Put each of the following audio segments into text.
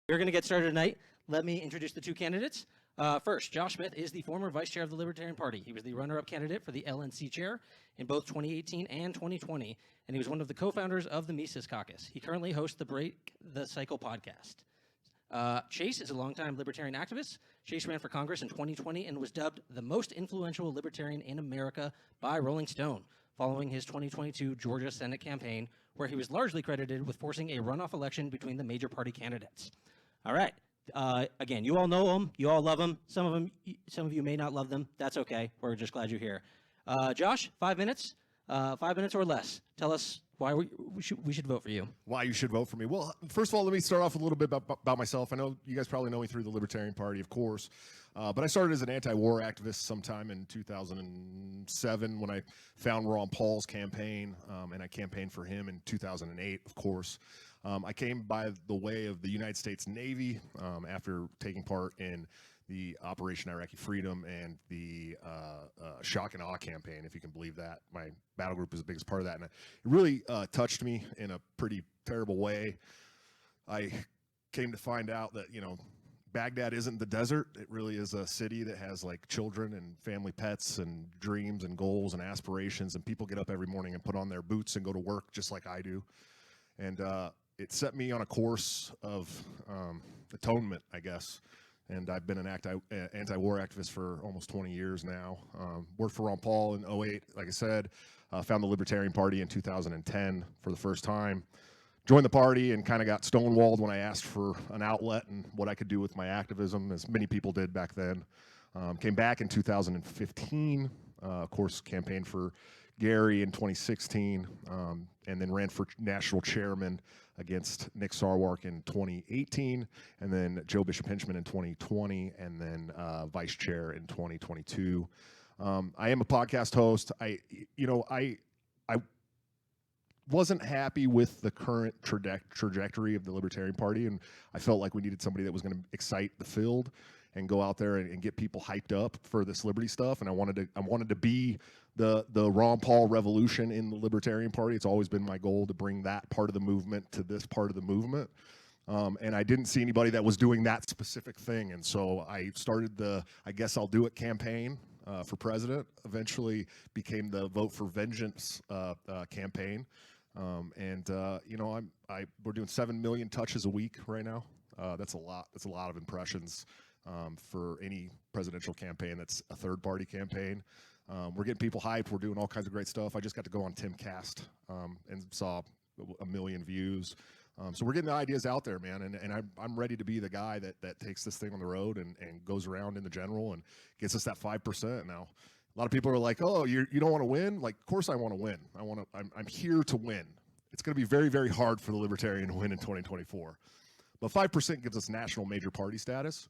We're going to get started tonight. Let me introduce the two candidates. First, Josh Smith is the former vice chair of the Libertarian Party. He was the runner-up candidate for the LNC Chair in both 2018 and 2020, and he was one of the co-founders of the Mises Caucus. He currently hosts the Break the Cycle podcast. Chase is a longtime libertarian activist. Chase ran for Congress in 2020 and was dubbed the most influential libertarian in America by Rolling Stone, following his 2022 Georgia Senate campaign, where he was largely credited with forcing a runoff election between the major party candidates. All right. Again, you all know them. You all love them. Some of you may not love them. That's okay. We're just glad you're here. Josh, 5 minutes. 5 minutes or less. Tell us why we should vote for you. Why you should vote for me? Well, first of all, let me start off with a little bit about myself. I know you guys probably know me through the Libertarian Party, of course, but I started as an anti-war activist sometime in 2007 when I found Ron Paul's campaign, and I campaigned for him in 2008, of course. I came by the way of the United States Navy after taking part in the Operation Iraqi Freedom and the Shock and Awe campaign, if you can believe that. My battle group is the biggest part of that, and it really touched me in a pretty terrible way. I came to find out that, you know, Baghdad isn't the desert. It really is a city that has like children and family pets and dreams and goals and aspirations, and people get up every morning and put on their boots and go to work just like I do. And it set me on a course of atonement, I guess. And I've been an anti-war activist for almost 20 years now. Worked for Ron Paul in 2008, like I said. Found the Libertarian Party in 2010 for the first time. Joined the party and kind of got stonewalled when I asked for an outlet and what I could do with my activism, as many people did back then. Came back in 2015, of course, campaigned for Gary in 2016, and then ran for national chairman against Nick Sarwark in 2018, and then Joe Bishop Henchman in 2020, and then vice chair in 2022. I am a podcast host. I wasn't happy with the current trajectory of the Libertarian Party, and I felt like we needed somebody that was going to excite the field and go out there and get people hyped up for this liberty stuff. And I wanted to be the Ron Paul revolution in the Libertarian Party. It's always been my goal to bring that part of the movement to this part of the movement. And I didn't see anybody that was doing that specific thing. And so I started the I Guess I'll Do It campaign for president, eventually became the Vote for Vengeance campaign. We're doing 7 million touches a week right now. That's a lot. That's a lot of impressions. For any presidential campaign that's a third-party campaign. We're getting people hyped. We're doing all kinds of great stuff. I just got to go on Timcast and saw 1 million views. So we're getting the ideas out there, man, and I'm ready to be the guy that takes this thing on the road and goes around in the general and gets us that 5%. Now, a lot of people are like, oh, you don't want to win? Like, of course I want to win. I'm here to win. It's going to be very, very hard for the Libertarian to win in 2024. But 5% gives us national major party status.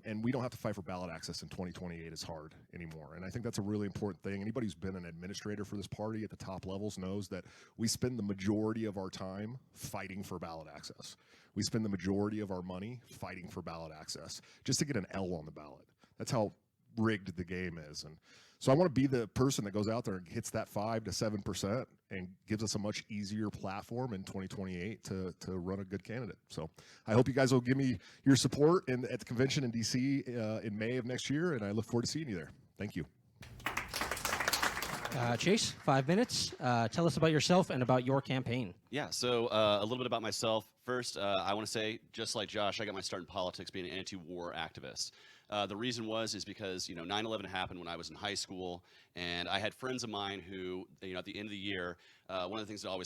And we don't have to fight for ballot access in 2028 as hard anymore. And I think that's a really important thing. Anybody who's been an administrator for this party at the top levels knows that we spend the majority of our time fighting for ballot access. We spend the majority of our money fighting for ballot access just to get an L on the ballot. That's how rigged the game is. And so I want to be the person that goes out there and hits that 5 to 7% and gives us a much easier platform in 2028 to run a good candidate. So I hope you guys will give me your support at the convention in DC in May of next year, and I look forward to seeing you there. Thank you. Chase, 5 minutes. Tell us about yourself and about your campaign. Yeah, so a little bit about myself. First, I want to say, just like Josh, I got my start in politics being an anti-war activist. The reason is because 9/11 happened when I was in high school, and I had friends of mine who, at the end of the year, one of the things that I'll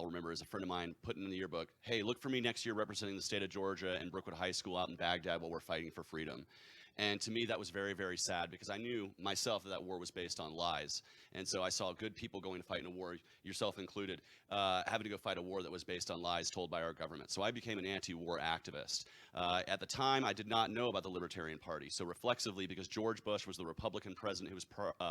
remember is a friend of mine putting in the yearbook, hey, look for me next year representing the state of Georgia and Brookwood High School out in Baghdad while we're fighting for freedom. And to me, that was very, very sad because I knew myself that war was based on lies. And so I saw good people going to fight in a war, yourself included, having to go fight a war that was based on lies told by our government. So I became an anti-war activist. At the time, I did not know about the Libertarian Party. So reflexively, because George Bush was the Republican president who was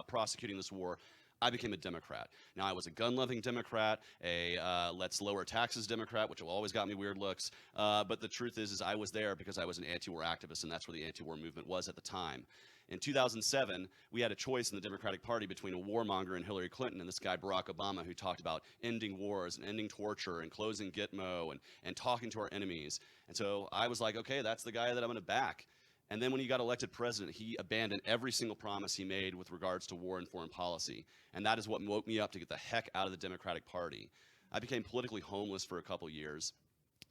prosecuting this war, I became a Democrat. Now, I was a gun-loving Democrat, a let's lower taxes Democrat, which always got me weird looks. But the truth is I was there because I was an anti-war activist, and that's where the anti-war movement was at the time. In 2007, we had a choice in the Democratic Party between a warmonger and Hillary Clinton and this guy Barack Obama, who talked about ending wars and ending torture and closing Gitmo and talking to our enemies. And so I was like, okay, that's the guy that I'm going to back. And then when he got elected president, he abandoned every single promise he made with regards to war and foreign policy. And that is what woke me up to get the heck out of the Democratic Party. I became politically homeless for a couple years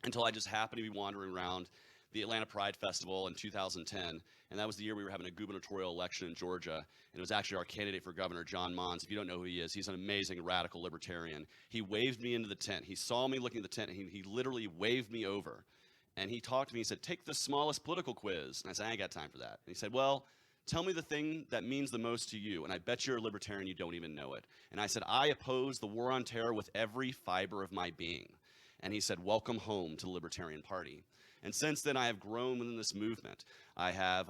until I just happened to be wandering around the Atlanta Pride Festival in 2010, and that was the year we were having a gubernatorial election in Georgia, and it was actually our candidate for governor, John Mons. If you don't know who he is, he's an amazing radical libertarian. He waved me into the tent. He saw me looking at the tent, and he literally waved me over, and he talked to me. He said, take the smallest political quiz, and I said, I ain't got time for that. And he said, well, tell me the thing that means the most to you, and I bet you're a libertarian, you don't even know it. And I said, I oppose the war on terror with every fiber of my being. And he said, welcome home to the Libertarian Party. And since then, I have grown within this movement. I have,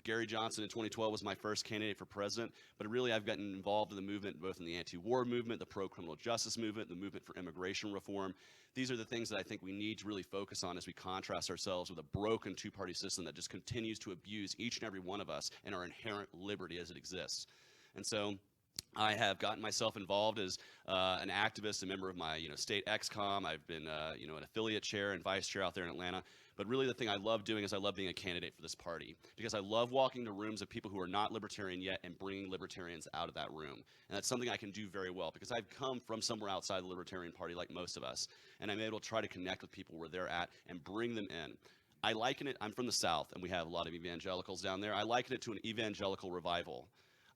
Gary Johnson in 2012 was my first candidate for president, but really I've gotten involved in the movement, both in the anti-war movement, the pro-criminal justice movement, the movement for immigration reform. These are the things that I think we need to really focus on as we contrast ourselves with a broken two-party system that just continues to abuse each and every one of us and our inherent liberty as it exists. And so I have gotten myself involved as an activist, a member of my state XCOM. I've been an affiliate chair and vice chair out there in Atlanta. But really the thing I love doing is I love being a candidate for this party, because I love walking to rooms of people who are not libertarian yet and bringing libertarians out of that room. And that's something I can do very well, because I've come from somewhere outside the Libertarian Party like most of us, and I'm able to try to connect with people where they're at and bring them in. I liken it, I'm from the South, and we have a lot of evangelicals down there. I liken it to an evangelical revival.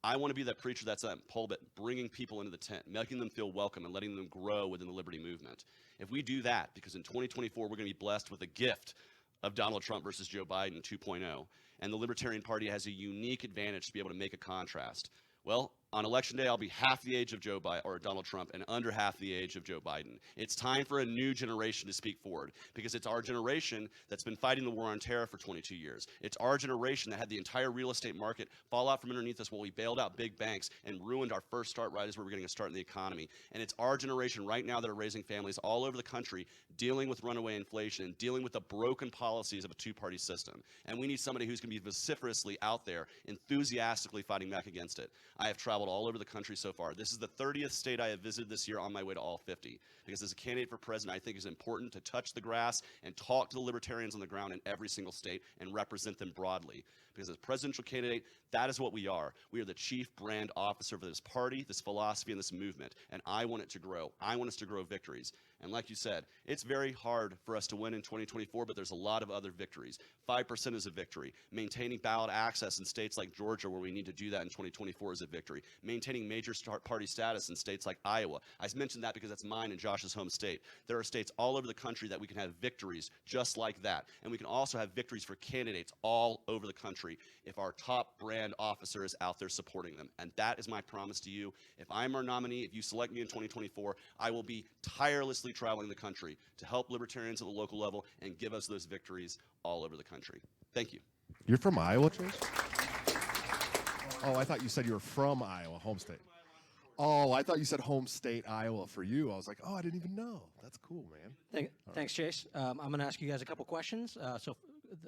I want to be that preacher that's at pulpit, bringing people into the tent, making them feel welcome and letting them grow within the liberty movement. If we do that, because in 2024 we're going to be blessed with a gift of Donald Trump versus Joe Biden 2.0, and the Libertarian Party has a unique advantage to be able to make a contrast. Well, on election day, I'll be half the age of Joe Biden or Donald Trump and under half the age of Joe Biden. It's time for a new generation to speak forward, because it's our generation that's been fighting the war on terror for 22 years. It's our generation that had the entire real estate market fall out from underneath us while we bailed out big banks and ruined our first start right as we were getting a start in the economy. And it's our generation right now that are raising families all over the country, dealing with runaway inflation and dealing with the broken policies of a two-party system. And we need somebody who's going to be vociferously out there, enthusiastically fighting back against it. I have traveled all over the country so far. This is the 30th state I have visited this year on my way to all 50. Because as a candidate for president, I think it's important to touch the grass and talk to the libertarians on the ground in every single state and represent them broadly. Because as a presidential candidate, that is what we are. We are the chief brand officer for this party, this philosophy, and this movement. And I want it to grow. I want us to grow victories. And like you said, it's very hard for us to win in 2024, but there's a lot of other victories. 5% is a victory. Maintaining ballot access in states like Georgia, where we need to do that in 2024, is a victory. Maintaining major party status in states like Iowa. I mentioned that because that's mine and Josh's home state. There are states all over the country that we can have victories just like that. And we can also have victories for candidates all over the country if our top brand officer is out there supporting them. And that is my promise to you. If I'm our nominee, if you select me in 2024, I will be tirelessly traveling the country to help libertarians at the local level and give us those victories all over the country. Thank you. You're from Iowa, Chase? Oh, I thought you said you were from Iowa, home state. Oh, I thought you said home state Iowa for you. I was like, oh, I didn't even know. That's cool, man. Thanks, Chase. I'm going to ask you guys a couple questions. So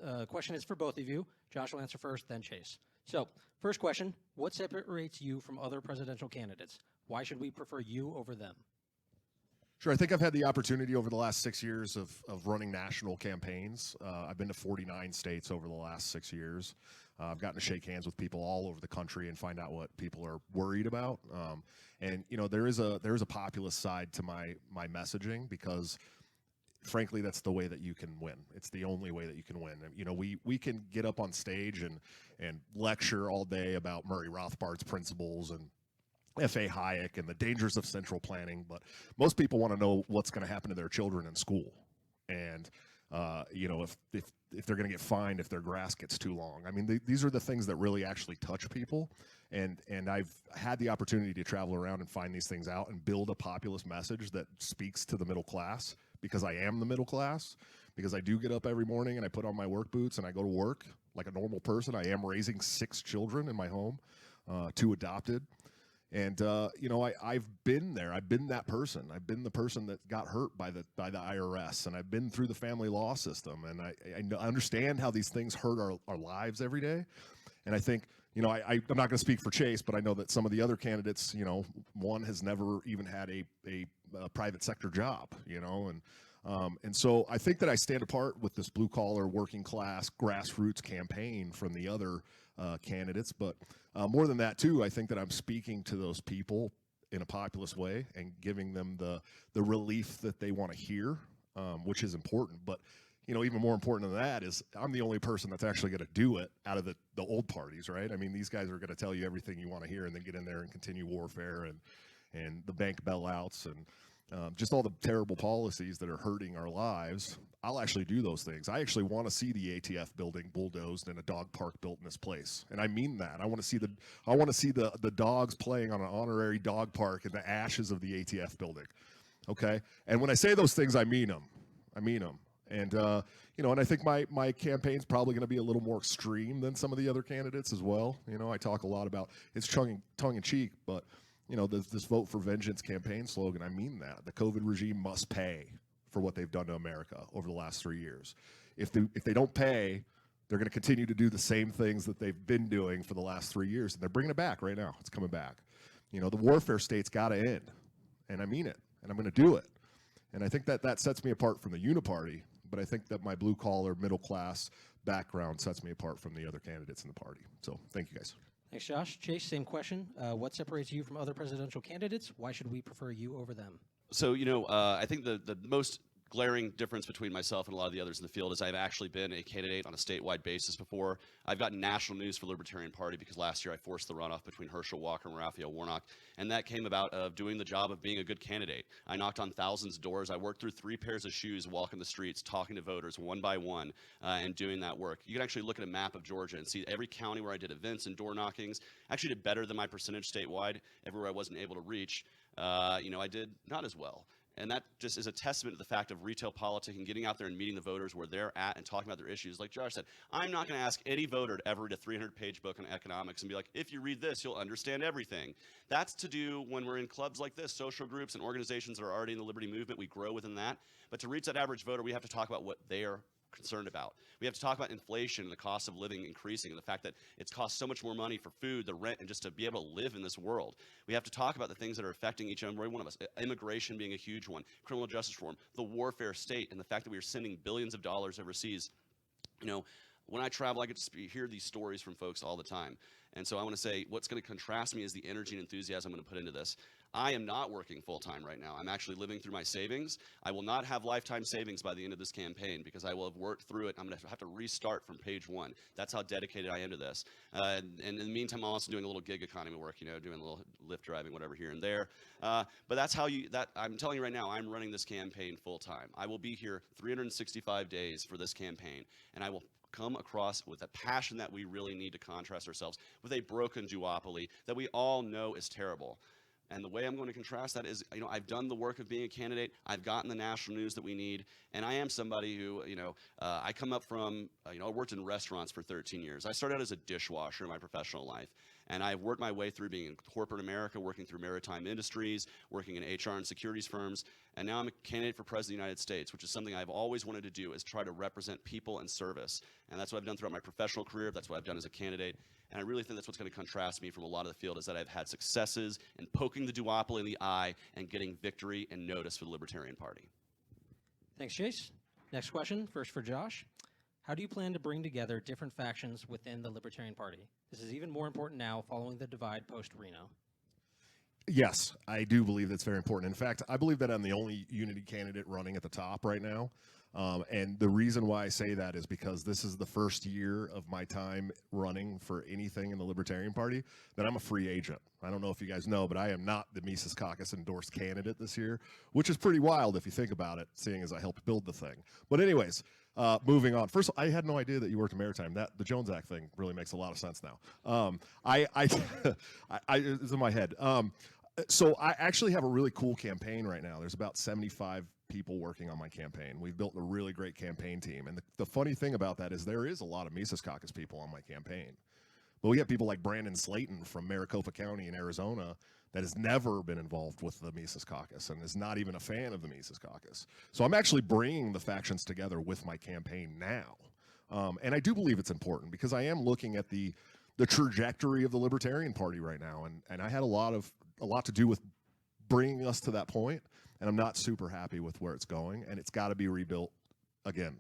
the question is for both of you. Josh will answer first, then Chase. So first question, what separates you from other presidential candidates? Why should we prefer you over them? Sure. I think I've had the opportunity over the last 6 years of running national campaigns. I've been to 49 states over the last 6 years. I've gotten to shake hands with people all over the country and find out what people are worried about. And there is a populist side to my messaging, because frankly, that's the way that you can win. It's the only way that you can win. We can get up on stage and lecture all day about Murray Rothbard's principles and F.A. Hayek and the dangers of central planning, but most people want to know what's going to happen to their children in school, and if they're going to get fined if their grass gets too long. I mean, these are the things that really actually touch people, and I've had the opportunity to travel around and find these things out and build a populist message that speaks to the middle class, because I am the middle class, because I do get up every morning and I put on my work boots and I go to work like a normal person. I am raising 6 children in my home, 2 adopted. And I've been there. I've been that person. I've been the person that got hurt by the IRS, and I've been through the family law system, and I understand how these things hurt our lives every day. And I think you know, I'm not going to speak for Chase, but I know that some of the other candidates, you know, one has never even had a private sector job, you know, and so I think that I stand apart with this blue collar, working class, grassroots campaign from the other candidates. But more than that, too, I think that I'm speaking to those people in a populist way and giving them the relief that they want to hear, which is important. But you know, even more important than that is I'm the only person that's actually going to do it out of the old parties, right? I mean, these guys are going to tell you everything you want to hear and then get in there and continue warfare and the bank bailouts and just all the terrible policies that are hurting our lives. I'll actually do those things. I actually want to see the ATF building bulldozed and a dog park built in this place, and I mean that. I want to see the dogs playing on an honorary dog park in the ashes of the ATF building. Okay, and when I say those things, I mean them. I mean them. And, you know, and I think my campaign's probably going to be a little more extreme than some of the other candidates as well. You know, I talk a lot about it's tongue in cheek, but, you know, this vote for vengeance campaign slogan, I mean that. The COVID regime must pay for what they've done to America over the last 3 years. If they don't pay, they're going to continue to do the same things that they've been doing for the last 3 years. And they're bringing it back right now. It's coming back. You know, the warfare state's got to end. And I mean it. And I'm going to do it. And I think that sets me apart from the uniparty. But I think that my blue-collar, middle-class background sets me apart from the other candidates in the party. So thank you, guys. Thanks, Josh. Chase, same question. What separates you from other presidential candidates? Why should we prefer you over them? So, you know, I think the most glaring difference between myself and a lot of the others in the field is I've actually been a candidate on a statewide basis before. I've gotten national news for Libertarian Party because last year I forced the runoff between Herschel Walker and Raphael Warnock, and that came about of doing the job of being a good candidate. I knocked on thousands of doors. I worked through 3 pairs of shoes, walking the streets, talking to voters one by one, and doing that work. You can actually look at a map of Georgia and see every county where I did events and door knockings. I actually did better than my percentage statewide. Everywhere I wasn't able to reach, you know, I did not as well. And that just is a testament to the fact of retail politics and getting out there and meeting the voters where they're at and talking about their issues. Like Josh said, I'm not going to ask any voter to ever read a 300-page book on economics and be like, if you read this, you'll understand everything. That's to do when we're in clubs like this, social groups and organizations that are already in the liberty movement. We grow within that. But to reach that average voter, we have to talk about what they are concerned about. We have to talk about inflation and the cost of living increasing and the fact that it's cost so much more money for food, the rent, and just to be able to live in this world. We have to talk about the things that are affecting each and every one of us. Immigration being a huge one, criminal justice reform, the warfare state, and the fact that we are sending billions of dollars overseas. You know, when I travel, I get to hear these stories from folks all the time. And so I want to say what's going to contrast me is the energy and enthusiasm I'm going to put into this. I am not working full-time right now. I'm actually living through my savings. I will not have lifetime savings by the end of this campaign because I will have worked through it. I'm going to have to restart from page 1. That's how dedicated I am to this. And in the meantime, I'm also doing a little gig economy work, you know, doing a little Lyft driving, whatever here and there. But that's how I'm telling you right now, I'm running this campaign full-time. I will be here 365 days for this campaign, and I will come across with a passion that we really need to contrast ourselves with a broken duopoly that we all know is terrible. And the way I'm going to contrast that is, you know, I've done the work of being a candidate. I've gotten the national news that we need. And I am somebody who, you know, I come up from, you know, I worked in restaurants for 13 years. I started out as a dishwasher in my professional life. And I've worked my way through being in corporate America, working through maritime industries, working in HR and securities firms. And now I'm a candidate for President of the United States, which is something I've always wanted to do, is try to represent people and service. And that's what I've done throughout my professional career. That's what I've done as a candidate. And I really think that's what's going to contrast me from a lot of the field, is that I've had successes in poking the duopoly in the eye and getting victory and notice for the Libertarian Party. Thanks, Chase. Next question, first for Josh. How do you plan to bring together different factions within the Libertarian Party? This is even more important now following the divide post-Reno. Yes, I do believe that's very important. In fact, I believe that I'm the only unity candidate running at the top right now. And the reason why I say that is because this is the first year of my time running for anything in the Libertarian Party that I'm a free agent. I don't know if you guys know, but I am not the Mises Caucus endorsed candidate this year, which is pretty wild if you think about it, seeing as I helped build the thing. But anyways, moving on. First, I had no idea that you worked in maritime. The Jones Act thing really makes a lot of sense now. It's in my head. So I actually have a really cool campaign right now. There's about 75 people working on my campaign. We've built a really great campaign team. And the funny thing about that is there is a lot of Mises Caucus people on my campaign. But we have people like Brandon Slayton from Maricopa County in Arizona that has never been involved with the Mises Caucus and is not even a fan of the Mises Caucus. So I'm actually bringing the factions together with my campaign now. And I do believe it's important because I am looking at the the trajectory of the Libertarian Party right now, and I had a lot to do with bringing us to that point, and I'm not super happy with where it's going, and it's got to be rebuilt again,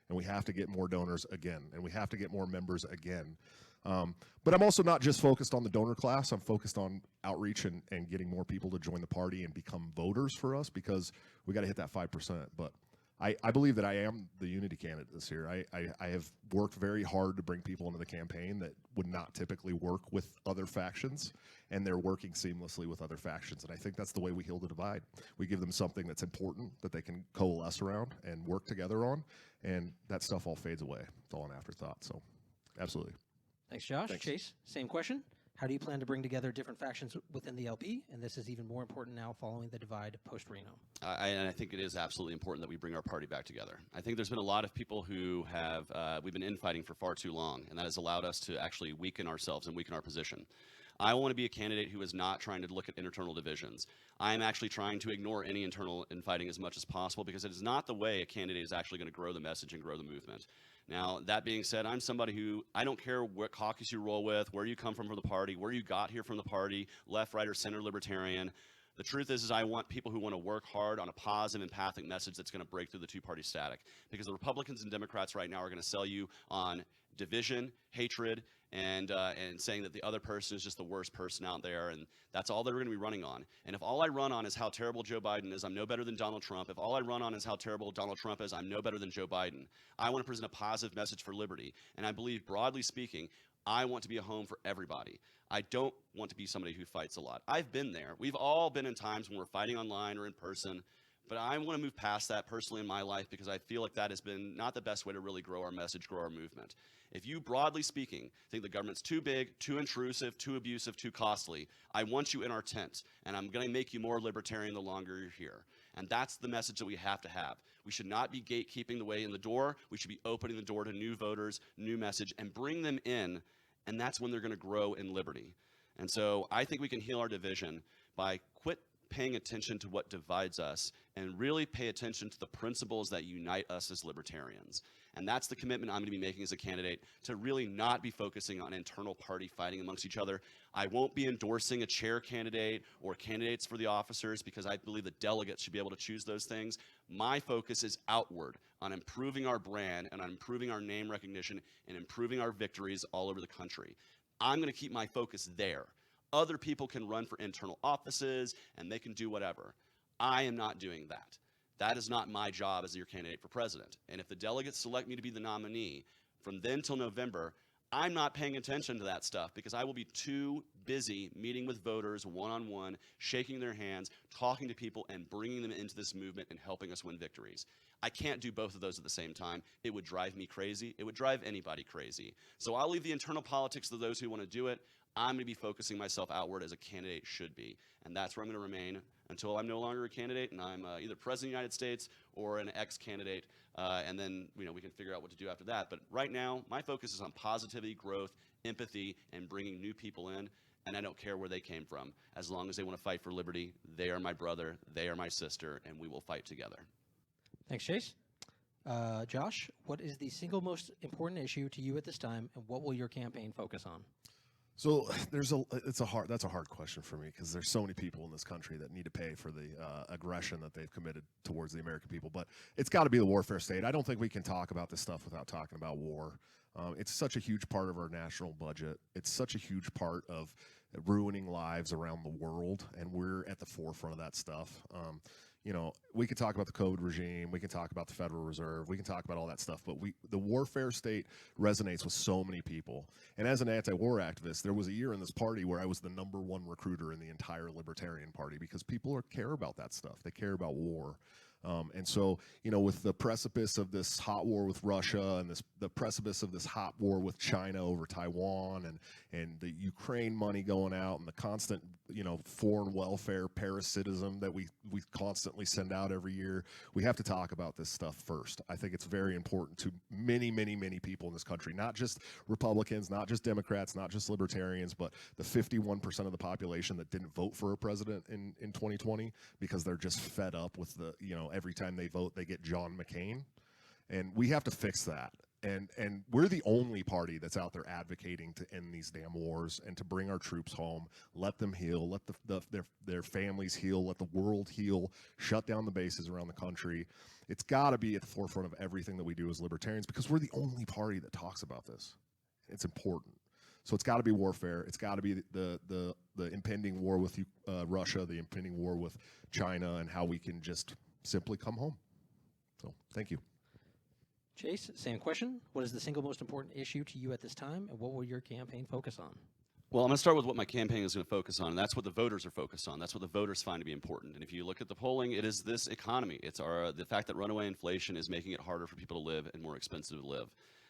and we have to get more donors again, and we have to get more members again. But I'm also not just focused on the donor class. I'm focused on outreach and getting more people to join the party and become voters for us, because we got to hit that 5%. But I believe that I am the unity candidate this year. I have worked very hard to bring people into the campaign that would not typically work with other factions, and they're working seamlessly with other factions. And I think that's the way we heal the divide. We give them something that's important that they can coalesce around and work together on, and that stuff all fades away. It's all an afterthought. So absolutely. Thanks, Josh. Thanks. Chase, same question. How do you plan to bring together different factions within the LP? And this is even more important now following the divide post-Reno. And I think it is absolutely important that we bring our party back together. I think there's been a lot of people who have, we've been infighting for far too long, and that has allowed us to actually weaken ourselves and weaken our position. I want to be a candidate who is not trying to look at internal divisions. I am actually trying to ignore any internal infighting as much as possible, because it is not the way a candidate is actually going to grow the message and grow the movement. Now, that being said, I'm somebody who, I don't care what caucus you roll with, where you come from the party, where you got here from the party, left, right, or center libertarian. The truth is I want people who want to work hard on a positive, empathic message that's going to break through the two-party static. Because the Republicans and Democrats right now are going to sell you on division, hatred, and saying that the other person is just the worst person out there, and that's all they're going to be running on. And if all I run on is how terrible Joe Biden is, I'm no better than Donald Trump. If all I run on is how terrible Donald Trump is, I'm no better than Joe Biden. I want to present a positive message for liberty, and I believe, broadly speaking, I want to be a home for everybody. I don't want to be somebody who fights a lot. I've been there. We've all been in times when we're fighting online or in person, but I want to move past that personally in my life, because I feel like that has been not the best way to really grow our message, grow our movement. If you, broadly speaking, think the government's too big, too intrusive, too abusive, too costly, I want you in our tent, and I'm going to make you more libertarian the longer you're here. And that's the message that we have to have. We should not be gatekeeping the way in the door. We should be opening the door to new voters, new message, and bring them in, and that's when they're going to grow in liberty. And so I think we can heal our division by quit paying attention to what divides us and really pay attention to the principles that unite us as libertarians. And that's the commitment I'm going to be making as a candidate, to really not be focusing on internal party fighting amongst each other. I won't be endorsing a chair candidate or candidates for the officers, because I believe the delegates should be able to choose those things. My focus is outward, on improving our brand and on improving our name recognition and improving our victories all over the country. I'm going to keep my focus there. Other people can run for internal offices and they can do whatever. I am not doing that. That is not my job as your candidate for president. And if the delegates select me to be the nominee, from then till November, I'm not paying attention to that stuff, because I will be too busy meeting with voters one-on-one, shaking their hands, talking to people, and bringing them into this movement and helping us win victories. I can't do both of those at the same time. It would drive me crazy. It would drive anybody crazy. So I'll leave the internal politics to those who want to do it. I'm going to be focusing myself outward as a candidate should be. And that's where I'm going to remain until I'm no longer a candidate and I'm either president of the United States or an ex-candidate. And then we can figure out what to do after that. But right now, my focus is on positivity, growth, empathy, and bringing new people in. And I don't care where they came from. As long as they want to fight for liberty, they are my brother, they are my sister, and we will fight together. Thanks, Chase. Josh, what is the single most important issue to you at this time, and what will your campaign focus on? So that's a hard question for me, because there's so many people in this country that need to pay for the aggression that they've committed towards the American people. But it's got to be the warfare state. I don't think we can talk about this stuff without talking about war. It's such a huge part of our national budget. It's such a huge part of ruining lives around the world, and we're at the forefront of that stuff. We can talk about the COVID regime, we can talk about the Federal Reserve, we can talk about all that stuff, but the warfare state resonates with so many people. And as an anti-war activist, there was a year in this party where I was the #1 recruiter in the entire Libertarian Party, because people care about that stuff. They care about war. And so, with the precipice of this hot war with Russia and the precipice of this hot war with China over Taiwan and the Ukraine money going out and the constant, foreign welfare parasitism that we constantly send out every year, we have to talk about this stuff first. I think it's very important to many, many, many people in this country, not just Republicans, not just Democrats, not just Libertarians, but the 51% of the population that didn't vote for a president in 2020 because they're just fed up with every time they vote, they get John McCain. And we have to fix that. And we're the only party that's out there advocating to end these damn wars and to bring our troops home, let them heal, let their families heal, let the world heal, shut down the bases around the country. It's got to be at the forefront of everything that we do as libertarians, because we're the only party that talks about this. It's important. So it's got to be warfare. It's got to be the impending war with Russia, the impending war with China, and how we can just simply come home. So thank you. Chase, same question. What is the single most important issue to you at this time, and what will your campaign focus on? Well, I'm going to start with what my campaign is going to focus on, and that's what the voters are focused on. That's what the voters find to be important. And if you look at the polling, it is this economy. It's the fact that runaway inflation is making it harder for people to live and more expensive to live.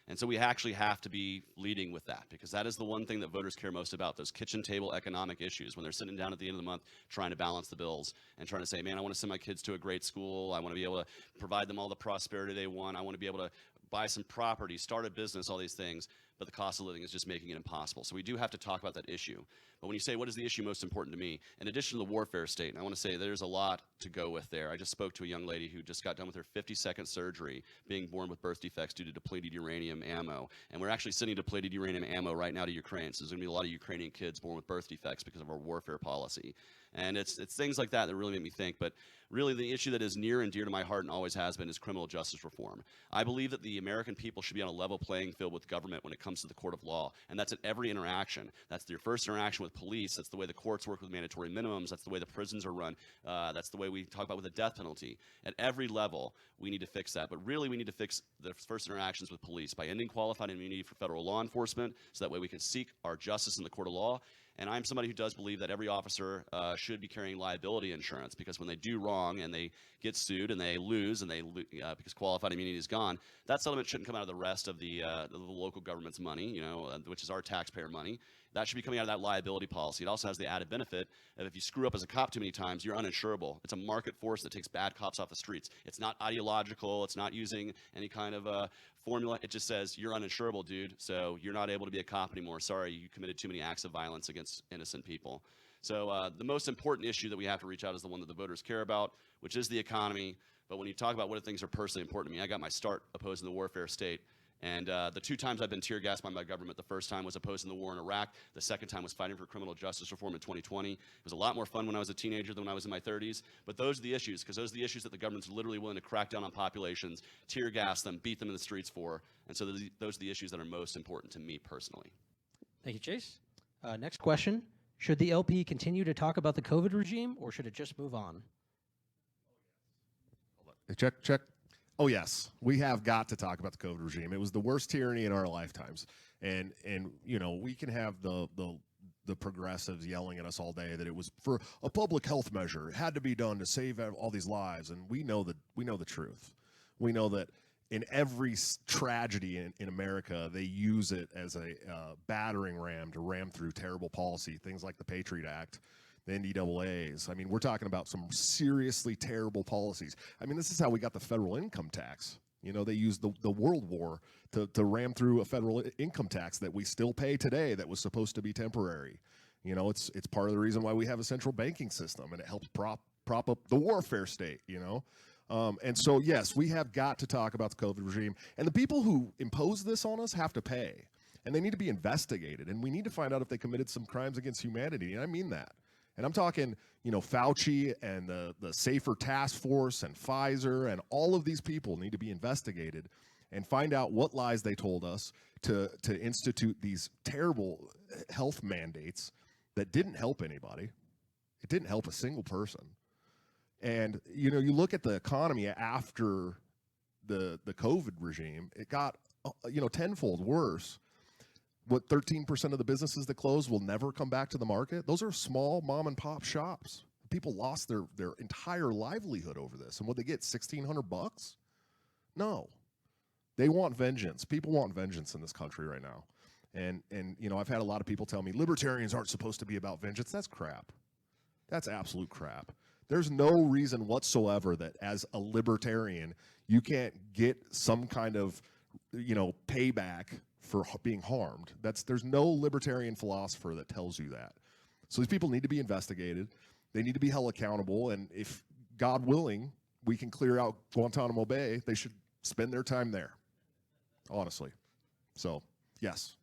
And so we actually have to be leading with that, because that is the one thing that voters care most about, those kitchen table economic issues, when they're sitting down at the end of the month trying to balance the bills and trying to say, man, I want to send my kids to a great school. I want to be able to provide them all the prosperity they want. I want to be able to buy some property, start a business, all these things, but the cost of living is just making it impossible. So we do have to talk about that issue. But when you say, what is the issue most important to me? In addition to the warfare state, and I want to say there's a lot to go with there. I just spoke to a young lady who just got done with her 52nd surgery, being born with birth defects due to depleted uranium ammo. And we're actually sending depleted uranium ammo right now to Ukraine. So there's going to be a lot of Ukrainian kids born with birth defects because of our warfare policy. And it's things like that that really make me think. But really the issue that is near and dear to my heart and always has been is criminal justice reform. I believe that the American people should be on a level playing field with government when it comes to the court of law. And that's at every interaction. That's your first interaction with police. That's the way the courts work with mandatory minimums. That's the way the prisons are run. That's the way we talk about with the death penalty. At every level, we need to fix that. But really, we need to fix the first interactions with police by ending qualified immunity for federal law enforcement, so that way we can seek our justice in the court of law. And I'm somebody who does believe that every officer should be carrying liability insurance, because when they do wrong and they get sued and they lose and because qualified immunity is gone, that settlement shouldn't come out of the rest of the local government's money, which is our taxpayer money. That should be coming out of that liability policy. It also has the added benefit of if you screw up as a cop too many times, you're uninsurable. It's a market force that takes bad cops off the streets. It's not ideological. It's not using any kind of formula. It just says you're uninsurable, dude, so you're not able to be a cop anymore. Sorry, you committed too many acts of violence against innocent people. So the most important issue that we have to reach out is the one that the voters care about, which is the economy. But when you talk about what things are personally important to me, I got my start opposing the warfare state. And the 2 times I've been tear gassed by my government, the first time was opposing the war in Iraq. The second time was fighting for criminal justice reform in 2020. It was a lot more fun when I was a teenager than when I was in my 30s. But those are the issues, because those are the issues that the government's literally willing to crack down on populations, tear gas them, beat them in the streets for. And so those are the issues that are most important to me personally. Thank you, Chase. Next question. Should the LP continue to talk about the COVID regime, or should it just move on? Check. Oh, yes. We have got to talk about the COVID regime. It was the worst tyranny in our lifetimes. And we can have the progressives yelling at us all day that it was for a public health measure. It had to be done to save all these lives. And we know the truth. We know that in every tragedy in America, they use it as a battering ram to ram through terrible policy, things like the Patriot Act, the NDAAs. I mean, we're talking about some seriously terrible policies. I mean, this is how we got the federal income tax. They used the World War to ram through a federal income tax that we still pay today that was supposed to be temporary. It's part of the reason why we have a central banking system, and it helps prop up the warfare state, And so, yes, we have got to talk about the COVID regime. And the people who impose this on us have to pay. And they need to be investigated. And we need to find out if they committed some crimes against humanity. And I mean that. And I'm talking, Fauci and the Safer Task Force and Pfizer and all of these people need to be investigated and find out what lies they told us to institute these terrible health mandates that didn't help anybody. It didn't help a single person. And, you look at the economy after the COVID regime, it got, tenfold worse. What, 13% of the businesses that closed will never come back to the market? Those are small mom and pop shops. People lost their entire livelihood over this. And what they get, $1,600? No. They want vengeance. People want vengeance in this country right now. And I've had a lot of people tell me libertarians aren't supposed to be about vengeance. That's crap. That's absolute crap. There's no reason whatsoever that as a libertarian you can't get some kind of payback for being harmed. There's no libertarian philosopher that tells you that. So these people need to be investigated. They need to be held accountable. And if, God willing, we can clear out Guantanamo Bay, they should spend their time there. honestly. So, yes.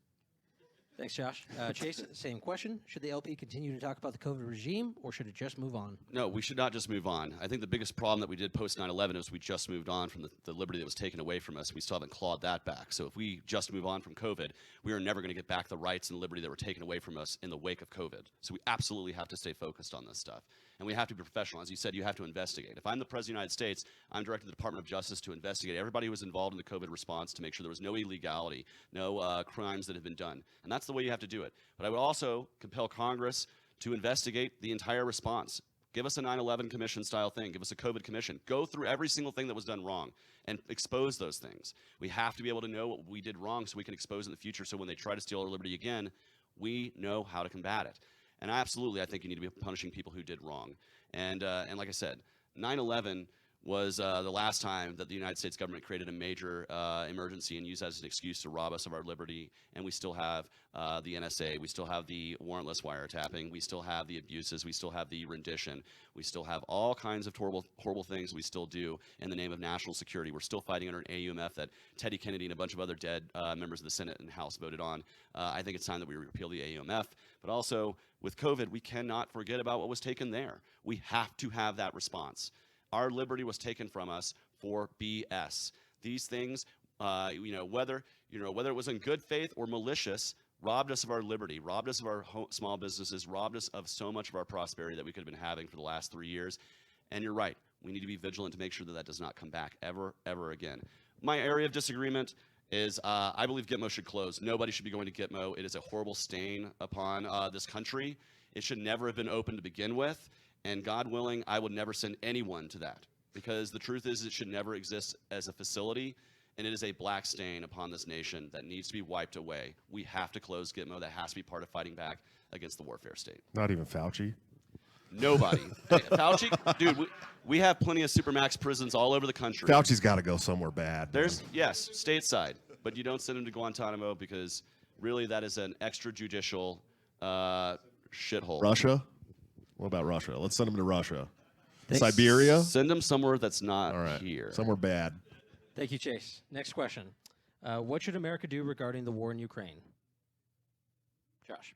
Thanks, Josh. Chase, same question. Should the LP continue to talk about the COVID regime, or should it just move on? No, we should not just move on. I think the biggest problem that we did post 9/11 is we just moved on from the liberty that was taken away from us. We still haven't clawed that back. So if we just move on from COVID, we are never going to get back the rights and liberty that were taken away from us in the wake of COVID. So we absolutely have to stay focused on this stuff. And we have to be professional. As you said, you have to investigate. If I'm the President of the United States, I'm directing the Department of Justice to investigate everybody who was involved in the COVID response to make sure there was no illegality, no crimes that have been done. And that's the way you have to do it. But I would also compel Congress to investigate the entire response. Give us a 9/11 commission style thing. Give us a COVID commission. Go through every single thing that was done wrong and expose those things. We have to be able to know what we did wrong so we can expose it in the future, so when they try to steal our liberty again, we know how to combat it. And I think you need to be punishing people who did wrong. And like I said, 9/11 was the last time that the United States government created a major emergency and used that as an excuse to rob us of our liberty. And we still have the NSA. We still have the warrantless wiretapping. We still have the abuses. We still have the rendition. We still have all kinds of horrible things we still do in the name of national security. We're still fighting under an AUMF that Teddy Kennedy and a bunch of other dead members of the Senate and House voted on. I think it's time that we repeal the AUMF. But also, with COVID, we cannot forget about what was taken there. We have to have that response. Our liberty was taken from us for BS. These things, whether it was in good faith or malicious, robbed us of our liberty, robbed us of our small businesses, robbed us of so much of our prosperity that we could have been having for the last 3 years. And you're right. We need to be vigilant to make sure that that does not come back ever, ever again. My area of disagreement is I believe Gitmo should close. Nobody should be going to Gitmo. It is a horrible stain upon this country. It should never have been open to begin with. And God willing, I would never send anyone to that, because the truth is it should never exist as a facility, and it is a black stain upon this nation that needs to be wiped away. We have to close Gitmo. That has to be part of fighting back against the warfare state. Not even Fauci? Nobody. Hey, Fauci, dude, we have plenty of Supermax prisons all over the country. Fauci's got to go somewhere bad. Yes, stateside, but you don't send him to Guantanamo, because really that is an extrajudicial shithole. Russia? What about Russia? Let's send them to Russia. Siberia? Send them somewhere that's not here. Somewhere bad. Thank you, Chase. Next question. What should America do regarding the war in Ukraine? Josh.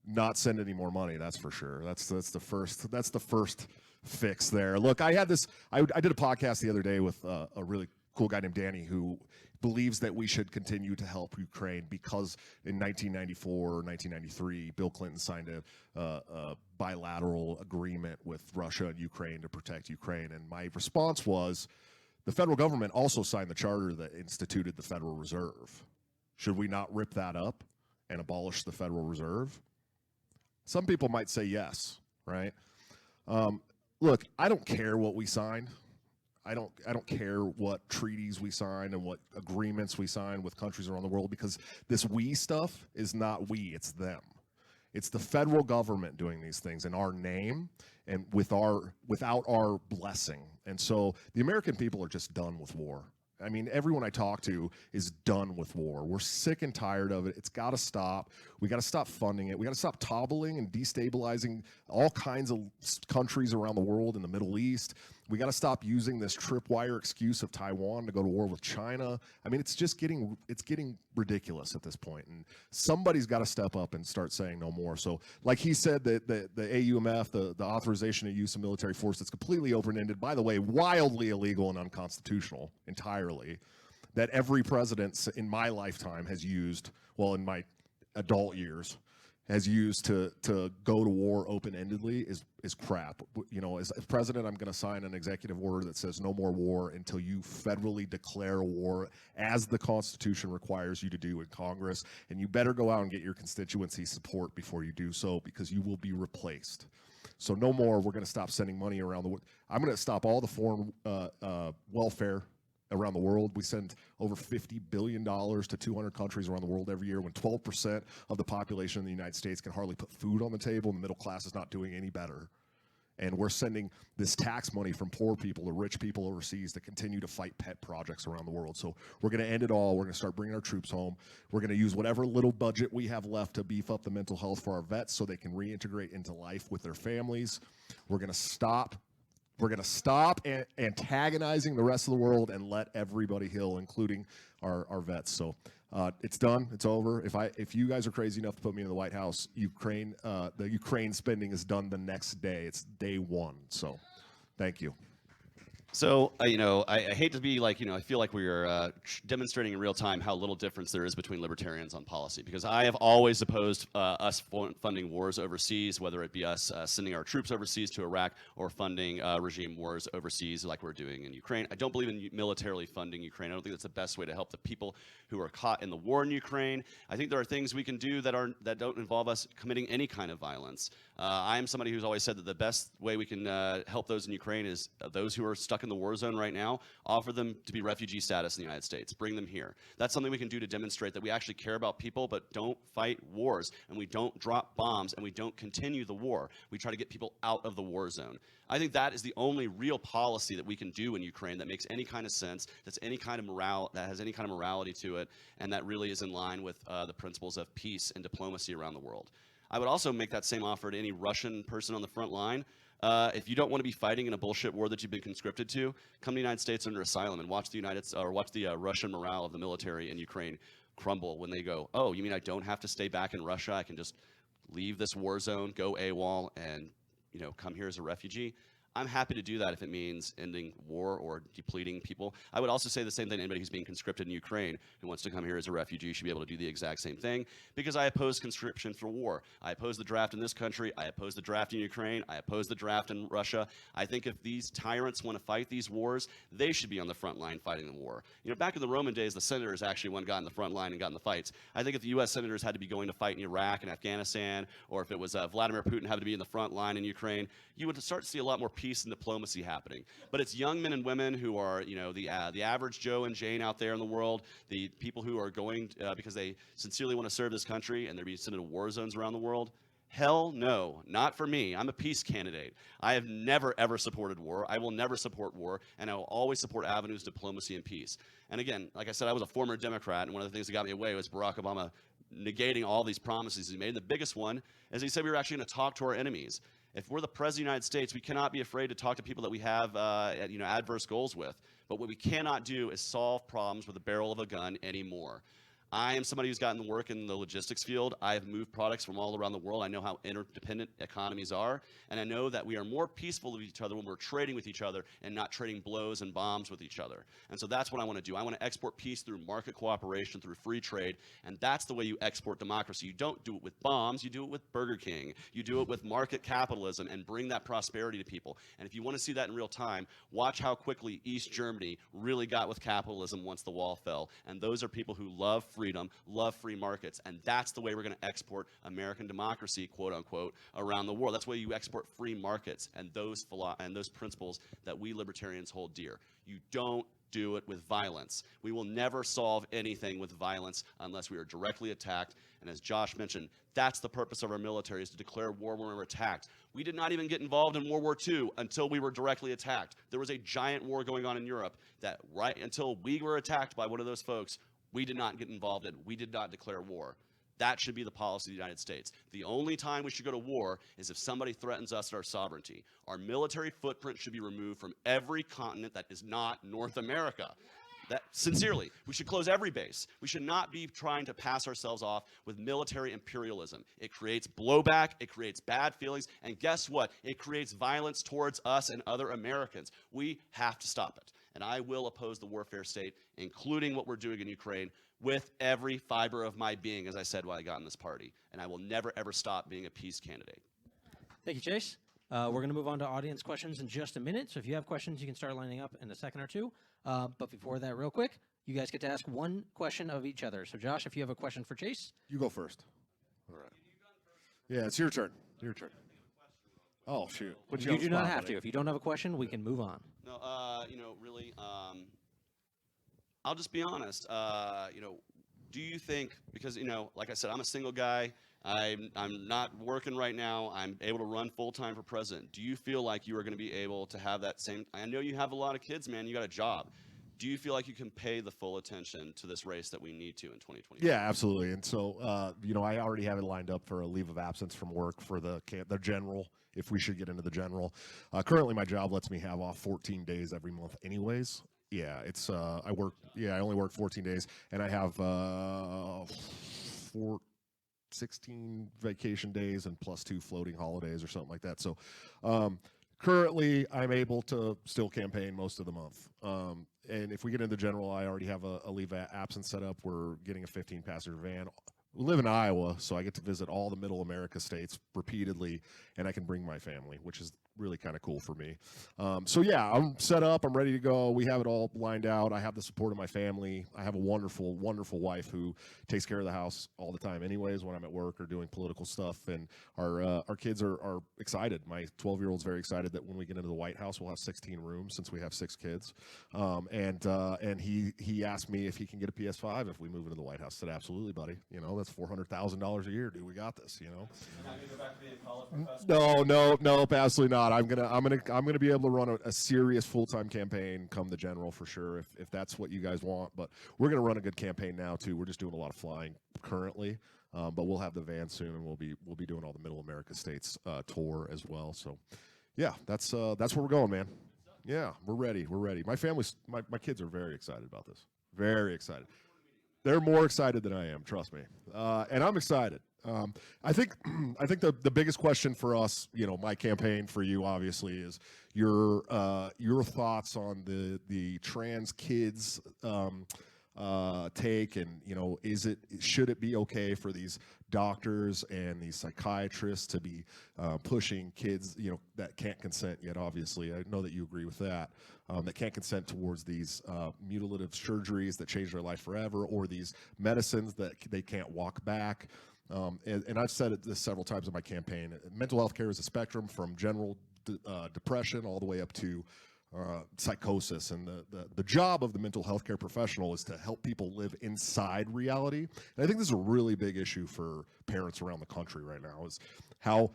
Not send any more money, that's for sure. That's the first fix there. Look, I did a podcast the other day with a really cool guy named Danny who believes that we should continue to help Ukraine because in 1994 or 1993, Bill Clinton signed a bilateral agreement with Russia and Ukraine to protect Ukraine. And my response was, the federal government also signed the charter that instituted the Federal Reserve. Should we not rip that up and abolish the Federal Reserve? Some people might say yes, right? Look, I don't care what we signed. I don't care what treaties we sign and what agreements we sign with countries around the world, because this we stuff is not we, it's them. It's the federal government doing these things in our name and without our blessing. And so the American people are just done with war. I mean, everyone I talk to is done with war. We're sick and tired of it. It's got to stop. We got to stop funding it. We got to stop toppling and destabilizing all kinds of countries around the world in the Middle East. We got to stop using this tripwire excuse of Taiwan to go to war with China. I mean, it's getting ridiculous at this point. And somebody's got to step up and start saying no more. So like he said, that the AUMF, the authorization of use of military force, that's completely open-ended, by the way, wildly illegal and unconstitutional entirely, that every president in my lifetime has used, well, in my adult years, has used to go to war open-endedly is crap. You know, as president, I'm going to sign an executive order that says no more war until you federally declare war, as the Constitution requires you to do in Congress. And you better go out and get your constituency support before you do so, because you will be replaced. So no more. We're going to stop sending money around the world. I'm going to stop all the foreign welfare around the world. We send over $50 billion to 200 countries around the world every year, when 12% of the population in the United States can hardly put food on the table, and the middle class is not doing any better. And we're sending this tax money from poor people to rich people overseas to continue to fight pet projects around the world. So we're going to end it all. We're going to start bringing our troops home. We're going to use whatever little budget we have left to beef up the mental health for our vets so they can reintegrate into life with their families. We're going to stop We're going to stop antagonizing the rest of the world and let everybody heal, including our vets. So it's done. It's over. If you guys are crazy enough to put me in the White House, the Ukraine spending is done the next day. It's day one. So thank you. So, I hate to be like, I feel like we are demonstrating in real time how little difference there is between libertarians on policy, because I have always opposed us funding wars overseas, whether it be us sending our troops overseas to Iraq or funding regime wars overseas like we're doing in Ukraine. I don't believe in militarily funding Ukraine. I don't think that's the best way to help the people who are caught in the war in Ukraine. I think there are things we can do that don't involve us committing any kind of violence. I am somebody who's always said that the best way we can help those in Ukraine is those who are stuck in the war zone right now, offer them to be refugee status in the United States, bring them here. That's something we can do to demonstrate that we actually care about people but don't fight wars, and we don't drop bombs, and we don't continue the war. We try to get people out of the war zone. I think that is the only real policy that we can do in Ukraine that makes any kind of sense, that has any kind of morality to it, and that really is in line with the principles of peace and diplomacy around the world. I would also make that same offer to any Russian person on the front line. If you don't want to be fighting in a bullshit war that you've been conscripted to, come to the United States under asylum and watch the Russian morale of the military in Ukraine crumble when they go, oh, you mean I don't have to stay back in Russia? I can just leave this war zone, go AWOL, and come here as a refugee? I'm happy to do that if it means ending war or depleting people. I would also say the same thing to anybody who's being conscripted in Ukraine who wants to come here as a refugee should be able to do the exact same thing, because I oppose conscription for war. I oppose the draft in this country. I oppose the draft in Ukraine. I oppose the draft in Russia. I think if these tyrants want to fight these wars, they should be on the front line fighting the war. Back in the Roman days, the senators actually got in the front line and got in the fights. I think if the U.S. senators had to be going to fight in Iraq and Afghanistan, or if it was Vladimir Putin having to be in the front line in Ukraine, you would start to see a lot more peace and diplomacy happening. But it's young men and women who are, the average Joe and Jane out there in the world, the people who are going because they sincerely want to serve this country and they're being sent into war zones around the world. Hell no, not for me. I'm a peace candidate. I have never, ever supported war. I will never support war, and I will always support avenues, diplomacy, and peace. And again, like I said, I was a former Democrat, and one of the things that got me away was Barack Obama negating all these promises he made. And the biggest one is he said we were actually going to talk to our enemies. If we're the president of the United States, we cannot be afraid to talk to people that we have adverse goals with. But what we cannot do is solve problems with the barrel of a gun anymore. I am somebody who's gotten to work in the logistics field. I have moved products from all around the world. I know how interdependent economies are, and I know that we are more peaceful with each other when we're trading with each other and not trading blows and bombs with each other. And so that's what I want to do. I want to export peace through market cooperation, through free trade, and that's the way you export democracy. You don't do it with bombs. You do it with Burger King. You do it with market capitalism and bring that prosperity to people. And if you want to see that in real time, watch how quickly East Germany really got with capitalism once the wall fell. And those are people who love freedom, love free markets, and that's the way we're going to export American democracy, quote unquote, around the world. That's the way you export free markets and those principles that we libertarians hold dear. You don't do it with violence. We will never solve anything with violence unless we are directly attacked. And as Josh mentioned, that's the purpose of our military, is to declare war when we're attacked. We did not even get involved in World War II until we were directly attacked. There was a giant war going on in Europe that right until we were attacked by one of those folks, we did not get involved in. We did not declare war. That should be the policy of the United States. The only time we should go to war is if somebody threatens us and our sovereignty. Our military footprint should be removed from every continent that is not North America. Sincerely, we should close every base. We should not be trying to pass ourselves off with military imperialism. It creates blowback, it creates bad feelings, and guess what? It creates violence towards us and other Americans. We have to stop it. And I will oppose the warfare state, including what we're doing in Ukraine, with every fiber of my being, as I said while I got in this party. And I will never, ever stop being a peace candidate. Thank you, Chase. We're going to move on to audience questions in just a minute. So if you have questions, you can start lining up in a second or two. But before that, real quick, you guys get to ask one question of each other. So Josh, if you have a question for Chase. You go first. All right. Yeah, it's your turn. Your turn. Oh, shoot. You do not have to. If you don't have a question, we can move on. No, really, I'll just be honest. Do you think, because, like I said, I'm a single guy. I'm not working right now. I'm able to run full-time for president. Do you feel like you are going to be able to have that same? I know you have a lot of kids, man. You got a job. Do you feel like you can pay the full attention to this race that we need to in 2020? Yeah, absolutely. And so, I already have it lined up for a leave of absence from work for the general, if we should get into the general. Currently, my job lets me have off 14 days every month anyways. Yeah, it's, I only work 14 days, and I have 16 vacation days and plus 2 floating holidays or something like that. So, currently, I'm able to still campaign most of the month. And if we get into general, I already have a leave of absence set up. We're getting a 15-passenger van. We live in Iowa, so I get to visit all the Middle America states repeatedly, and I can bring my family, which is really kind of cool for me. So yeah, I'm set up. I'm ready to go. We have it all lined out. I have the support of my family. I have a wonderful, wonderful wife who takes care of the house all the time anyways when I'm at work or doing political stuff. And our kids are excited. My 12-year-old's very excited that when we get into the White House, we'll have 16 rooms since we have 6 kids. And he asked me if he can get a PS5 if we move into the White House. I said, absolutely, buddy. That's $400,000 a year, dude. We got this, You're not gonna go back to being a college professor? No, absolutely not. I'm gonna be able to run a serious full-time campaign come the general for sure if that's what you guys want. But we're gonna run a good campaign now too. We're just doing a lot of flying currently, but we'll have the van soon, and we'll be doing all the Middle America states tour as well. So yeah, that's where we're going, man. Yeah, we're ready. My family's my kids are very excited about this. Very excited. They're more excited than I am, trust me. And I'm excited. I think the biggest question for us, my campaign for you obviously is your thoughts on the trans kids take, and should it be okay for these doctors and these psychiatrists to be pushing kids that can't consent yet? Obviously, I know that you agree with that. That can't consent towards these mutilative surgeries that change their life forever, or these medicines that they can't walk back. And I've said this several times in my campaign. Mental health care is a spectrum from general depression all the way up to psychosis, and the job of the mental health care professional is to help people live inside reality. And I think this is a really big issue for parents around the country right now, is how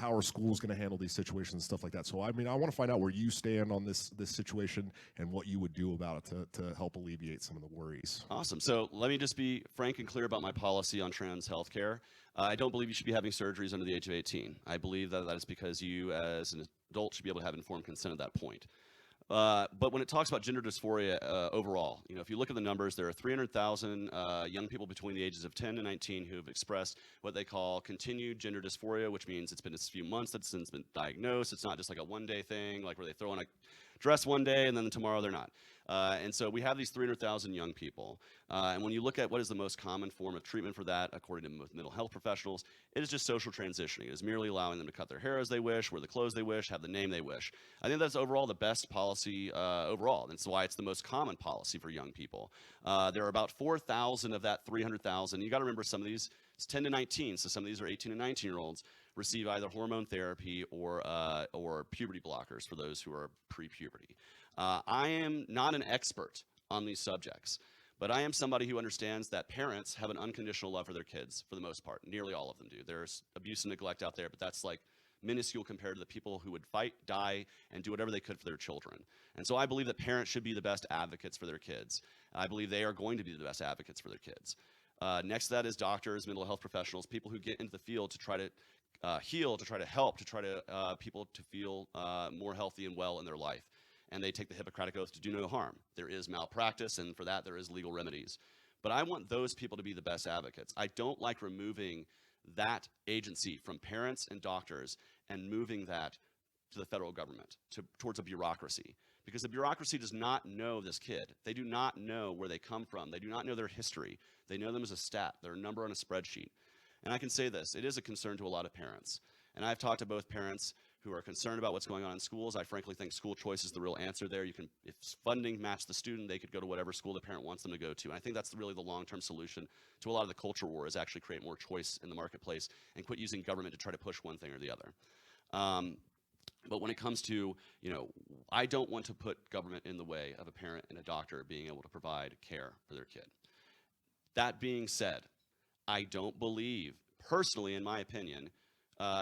are schools going to handle these situations and stuff like that. So I want to find out where you stand on this situation and what you would do about it to help alleviate some of the worries. Awesome. So let me just be frank and clear about my policy on trans health care. I don't believe you should be having surgeries under the age of 18. I believe that is because you as an adult should be able to have informed consent at that point. But when it talks about gender dysphoria overall, if you look at the numbers, there are 300,000 young people between the ages of 10 and 19 who have expressed what they call continued gender dysphoria, which means it's been a few months that since been diagnosed. It's not just like a one-day thing, like where they throw on a dress one day and then tomorrow they're not. And so we have these 300,000 young people. And when you look at what is the most common form of treatment for that, according to mental health professionals, it is just social transitioning. It is merely allowing them to cut their hair as they wish, wear the clothes they wish, have the name they wish. I think that's overall the best policy overall. That's why it's the most common policy for young people. There are about 4,000 of that 300,000. You got to remember some of these, it's 10 to 19, so some of these are 18 and 19-year-olds receive either hormone therapy or puberty blockers for those who are pre-puberty. I am not an expert on these subjects, but I am somebody who understands that parents have an unconditional love for their kids for the most part. Nearly all of them do. There's abuse and neglect out there, but that's like minuscule compared to the people who would fight, die, and do whatever they could for their children. And so I believe that parents should be the best advocates for their kids. I believe they are going to be the best advocates for their kids. Next to that is doctors, mental health professionals, people who get into the field to try to heal, to try to help, to try to people to feel more healthy and well in their life. And they take the Hippocratic Oath to do no harm. There is malpractice, and for that there is legal remedies. But I want those people to be the best advocates. I don't like removing that agency from parents and doctors and moving that to the federal government, towards a bureaucracy. Because the bureaucracy does not know this kid. They do not know where they come from. They do not know their history. They know them as a stat. They're a number on a spreadsheet. And I can say this, it is a concern to a lot of parents. And I've talked to both parents who are concerned about what's going on in schools. I frankly think school choice is the real answer there. If funding matched the student, they could go to whatever school the parent wants them to go to. And I think that's really the long-term solution to a lot of the culture war, is actually create more choice in the marketplace and quit using government to try to push one thing or the other. But when it comes to, I don't want to put government in the way of a parent and a doctor being able to provide care for their kid. That being said, I don't believe, personally in my opinion,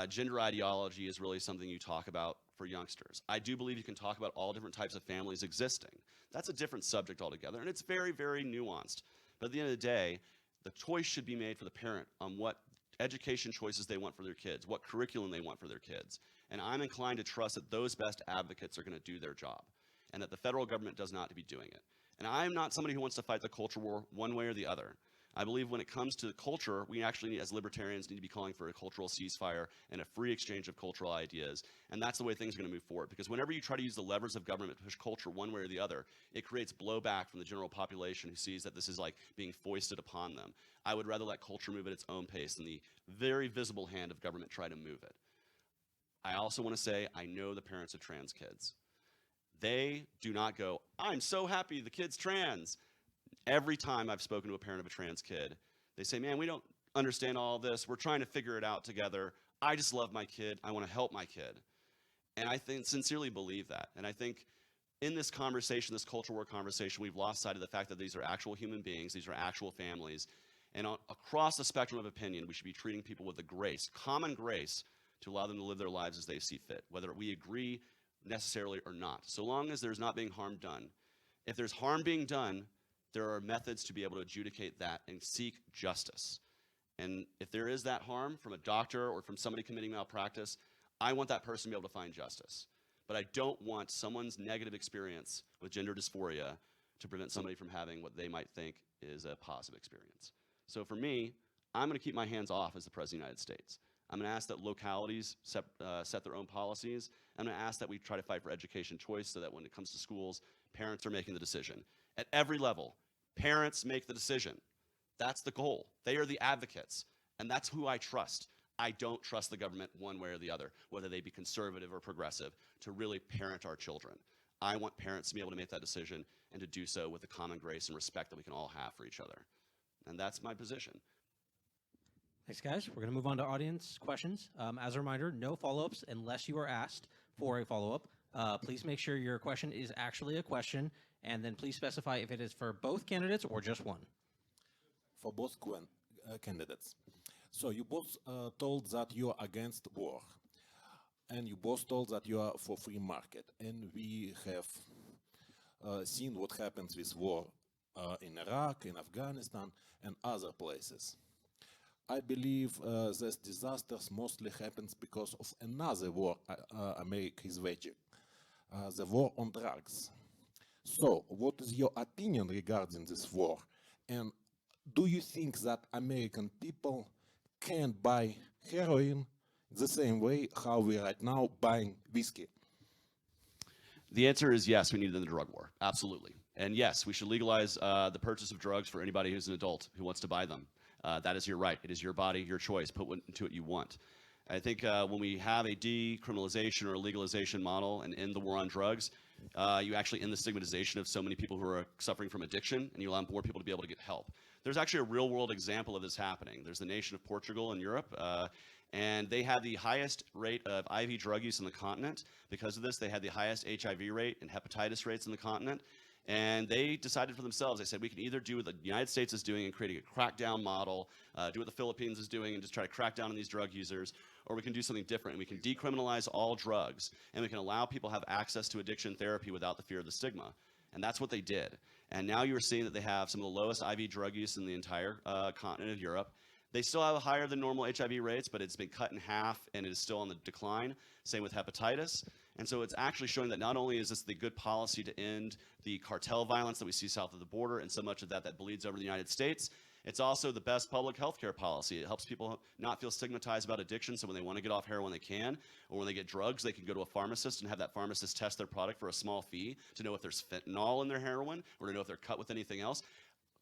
gender ideology is really something you talk about for youngsters. I do believe you can talk about all different types of families existing. That's a different subject altogether, and it's very, very nuanced. But at the end of the day, the choice should be made for the parent on what education choices they want for their kids, what curriculum they want for their kids. And I'm inclined to trust that those best advocates are going to do their job, and that the federal government does not to be doing it. And I'm not somebody who wants to fight the culture war one way or the other. I believe when it comes to culture, we actually, as libertarians, need to be calling for a cultural ceasefire and a free exchange of cultural ideas. And that's the way things are going to move forward. Because whenever you try to use the levers of government to push culture one way or the other, it creates blowback from the general population who sees that this is like being foisted upon them. I would rather let culture move at its own pace than the very visible hand of government try to move it. I also want to say, I know the parents of trans kids. They do not go, I'm so happy the kid's trans. Every time I've spoken to a parent of a trans kid, they say, man, we don't understand all this. We're trying to figure it out together. I just love my kid. I want to help my kid. And I sincerely believe that. And I think in this conversation, this culture war conversation, we've lost sight of the fact that these are actual human beings. These are actual families. And across the spectrum of opinion, we should be treating people with the grace, common grace, to allow them to live their lives as they see fit, whether we agree necessarily or not, so long as there's not being harm done. If there's harm being done, there are methods to be able to adjudicate that and seek justice. And if there is that harm from a doctor or from somebody committing malpractice, I want that person to be able to find justice. But I don't want someone's negative experience with gender dysphoria to prevent somebody from having what they might think is a positive experience. So for me, I'm going to keep my hands off as the President of the United States. I'm going to ask that localities set their own policies. I'm going to ask that we try to fight for education choice so that when it comes to schools, parents are making the decision. At every level, parents make the decision. That's the goal. They are the advocates, and that's who I trust. I don't trust the government one way or the other, whether they be conservative or progressive, to really parent our children. I want parents to be able to make that decision and to do so with the common grace and respect that we can all have for each other. And that's my position. Thanks, guys. We're going to move on to audience questions. As a reminder, no follow-ups unless you are asked for a follow-up. Please make sure your question is actually a question, and then please specify if it is for both candidates or just one. For both candidates. So you both told that you are against war, and you both told that you are for free market. And we have seen what happens with war in Iraq, in Afghanistan, and other places. I believe this disasters mostly happens because of another war America is waging, the war on drugs. So, what is your opinion regarding this war? And do you think that American people can buy heroin the same way how we right now buying whiskey? The answer is yes, we need it in the drug war. Absolutely. And yes, we should legalize the purchase of drugs for anybody who's an adult who wants to buy them. That is your right. It is your body, your choice. Put what into it you want. I think when we have a decriminalization or a legalization model and end the war on drugs, you actually end the stigmatization of so many people who are suffering from addiction, and you allow more people to be able to get help. There's actually a real-world example of this happening. There's the nation of Portugal in Europe, and they have the highest rate of IV drug use on the continent. Because of this, they had the highest HIV rate and hepatitis rates in the continent. And they decided for themselves, they said, we can either do what the United States is doing and creating a crackdown model, do what the Philippines is doing and just try to crack down on these drug users, or we can do something different. And we can decriminalize all drugs, and we can allow people to have access to addiction therapy without the fear of the stigma. And that's what they did. And now you're seeing that they have some of the lowest IV drug use in the entire continent of Europe. They still have higher than normal HIV rates, but it's been cut in half, and it is still on the decline. Same with hepatitis. And so it's actually showing that not only is this the good policy to end the cartel violence that we see south of the border and so much of that bleeds over the United States, it's also the best public health care policy. It helps people not feel stigmatized about addiction, so when they want to get off heroin, they can, or when they get drugs, they can go to a pharmacist and have that pharmacist test their product for a small fee to know if there's fentanyl in their heroin or to know if they're cut with anything else.